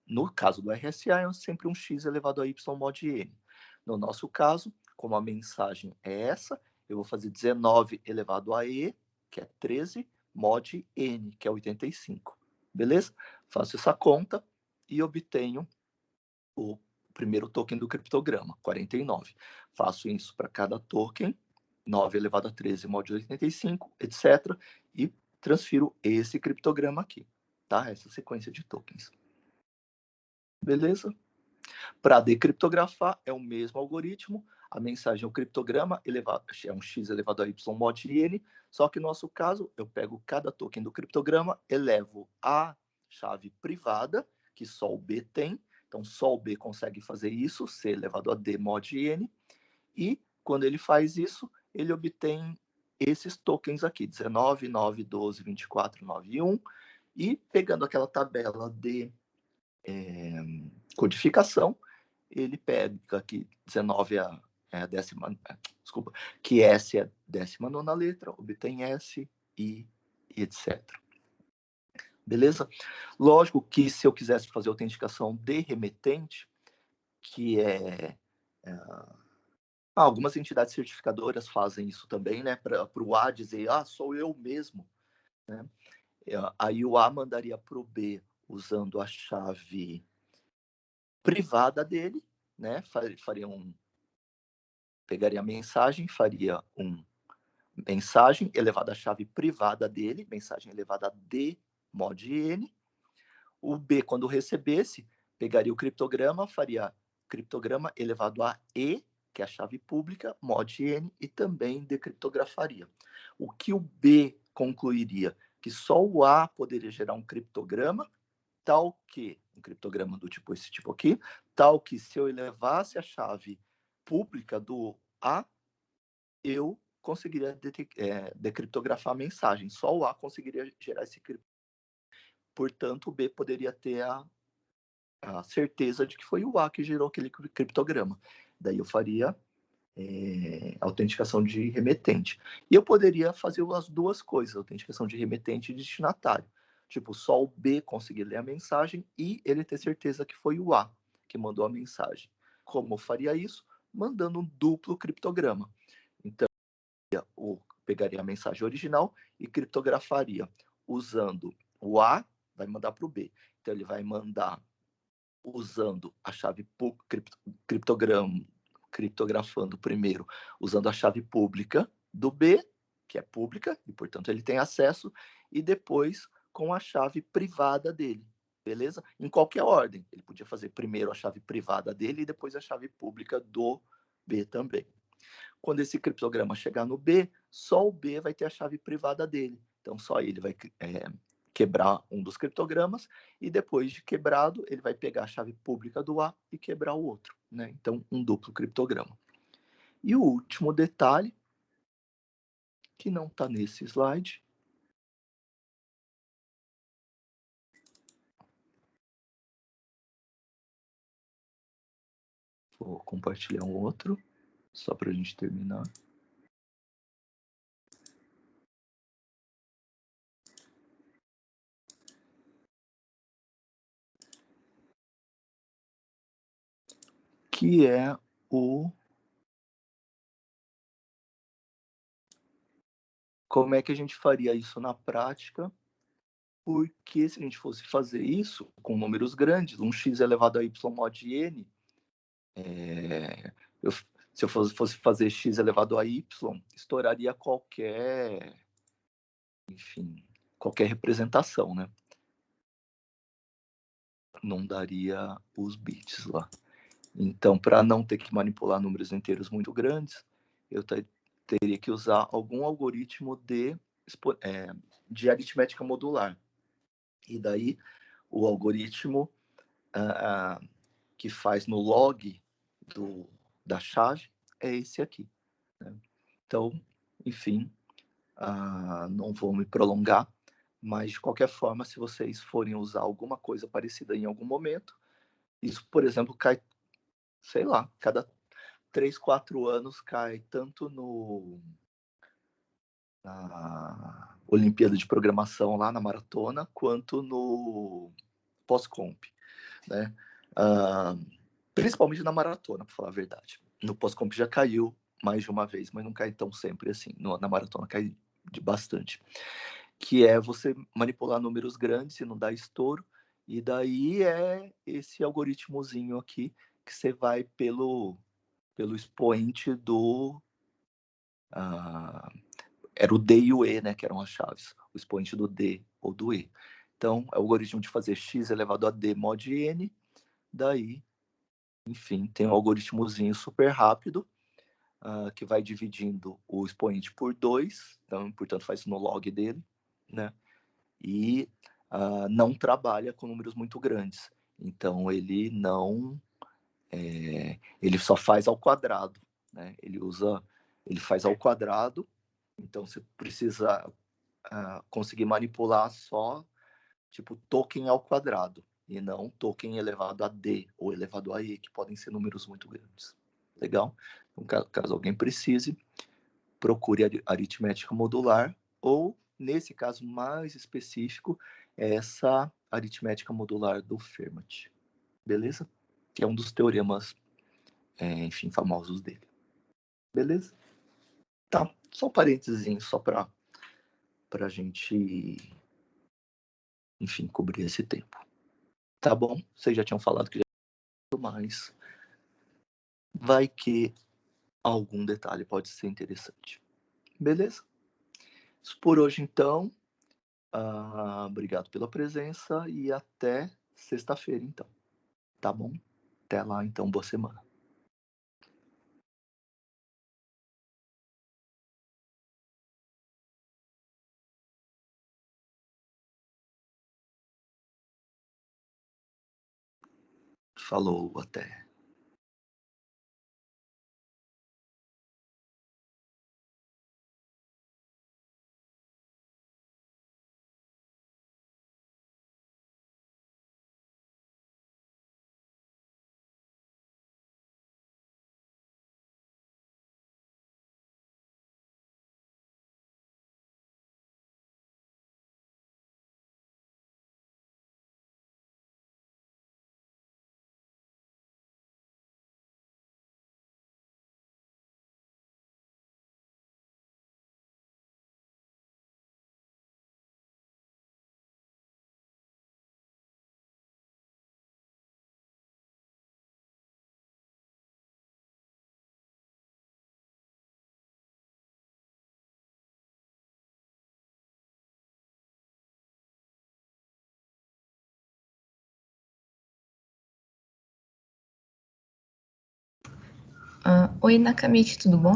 no caso do RSA, é sempre um x elevado a y mod n. No nosso caso, como a mensagem é essa, eu vou fazer 19 elevado a e, que é 13, mod n, que é 85. Beleza? Faço essa conta e obtenho o primeiro token do criptograma, 49. Faço isso para cada token, 9 elevado a 13 mod 85, etc. E transfiro esse criptograma aqui, tá? Essa sequência de tokens. Beleza? Para decriptografar, é o mesmo algoritmo. A mensagem é um criptograma, é um x elevado a y mod n, só que no nosso caso, eu pego cada token do criptograma, elevo a chave privada, que só o B tem, então só o B consegue fazer isso, C elevado a D mod n, e quando ele faz isso, ele obtém esses tokens aqui, 19, 9, 12, 24, 9 e 1, e pegando aquela tabela de codificação, ele pega aqui 19 é a décima, desculpa, que S é a 19ª letra, obtém S e etc. Beleza? Lógico que se eu quisesse fazer autenticação de remetente, que algumas entidades certificadoras fazem isso também, né? Para o A dizer, sou eu mesmo. Né? Aí o A mandaria para o B usando a chave privada dele, né? Pegaria a mensagem, faria mensagem elevada à chave privada dele, mensagem elevada a D mod n. O B, quando recebesse, pegaria o criptograma, faria criptograma elevado a E, que é a chave pública, mod n, e também decriptografaria. O que o B concluiria? Que só o A poderia gerar um criptograma, tal que, um criptograma do tipo esse tipo aqui, tal que se eu elevasse a chave pública do A, eu conseguiria decriptografar a mensagem. Só o A conseguiria gerar esse criptograma. Portanto, o B poderia ter a certeza de que foi o A que gerou aquele criptograma. Daí eu faria autenticação de remetente. E eu poderia fazer as duas coisas, autenticação de remetente e destinatário. Tipo, só o B conseguir ler a mensagem e ele ter certeza que foi o A que mandou a mensagem. Como eu faria isso? Mandando um duplo criptograma. Então, eu pegaria a mensagem original e criptografaria usando o A, vai mandar para o B. Então, ele vai mandar usando a chave criptografando primeiro, usando a chave pública do B, que é pública, e portanto ele tem acesso, e depois com a chave privada dele, beleza? Em qualquer ordem. Ele podia fazer primeiro a chave privada dele e depois a chave pública do B também. quando esse criptograma chegar no B, só o B vai ter a chave privada dele. Então, só ele vai quebrar um dos criptogramas e depois de quebrado, ele vai pegar a chave pública do A e quebrar o outro, né? Então, um duplo criptograma. E o último detalhe, que não está nesse slide, vou compartilhar um outro, só para a gente terminar. Que é o... Como é que a gente faria isso na prática? Porque se a gente fosse fazer isso com números grandes, um x elevado a y mod n, se eu fosse fazer x elevado a y, estouraria qualquer, enfim, qualquer representação, né? Não daria os bits lá. Então, para não ter que manipular números inteiros muito grandes, eu teria que usar algum algoritmo de aritmética modular. E daí, o algoritmo que faz no log da chave é esse aqui, né? Então, enfim, não vou me prolongar, mas de qualquer forma, se vocês forem usar alguma coisa parecida em algum momento, isso, por exemplo, cai, sei lá, cada 3, 4 anos cai tanto na Olimpíada de Programação lá na maratona, quanto no pós-comp, né? Principalmente na maratona, para falar a verdade. No pós-comp já caiu mais de uma vez, mas não cai tão sempre assim. Na maratona cai de bastante. Que é você manipular números grandes e não dar estouro. E daí é esse algoritmozinho aqui que você vai pelo expoente do... era o D e o E, né, que eram as chaves. O expoente do D ou do E. Então, é o algoritmo de fazer x elevado a D mod n. Daí, enfim, tem um algoritmozinho super rápido, que vai dividindo o expoente por 2, então, portanto, faz no log dele, né? E não trabalha com números muito grandes. Então, ele não... ele só faz ao quadrado, né? Ele faz ao quadrado, então você precisa conseguir manipular só, tipo, token ao quadrado, e não token elevado a D ou elevado a E, que podem ser números muito grandes. Legal? Então, caso alguém precise, procure aritmética modular, ou, nesse caso mais específico, essa aritmética modular do Fermat. Beleza? Que é um dos teoremas, enfim, famosos dele. Beleza? Tá, só um parênteses só para a gente, enfim, cobrir esse tempo. Tá bom? Vocês já tinham falado que já mais. Vai que algum detalhe pode ser interessante. Beleza? Isso por hoje, então. Obrigado pela presença e até sexta-feira, então. Tá bom? Até lá, então. Boa semana. Falou, até. Oi, Nakamichi, tudo bom?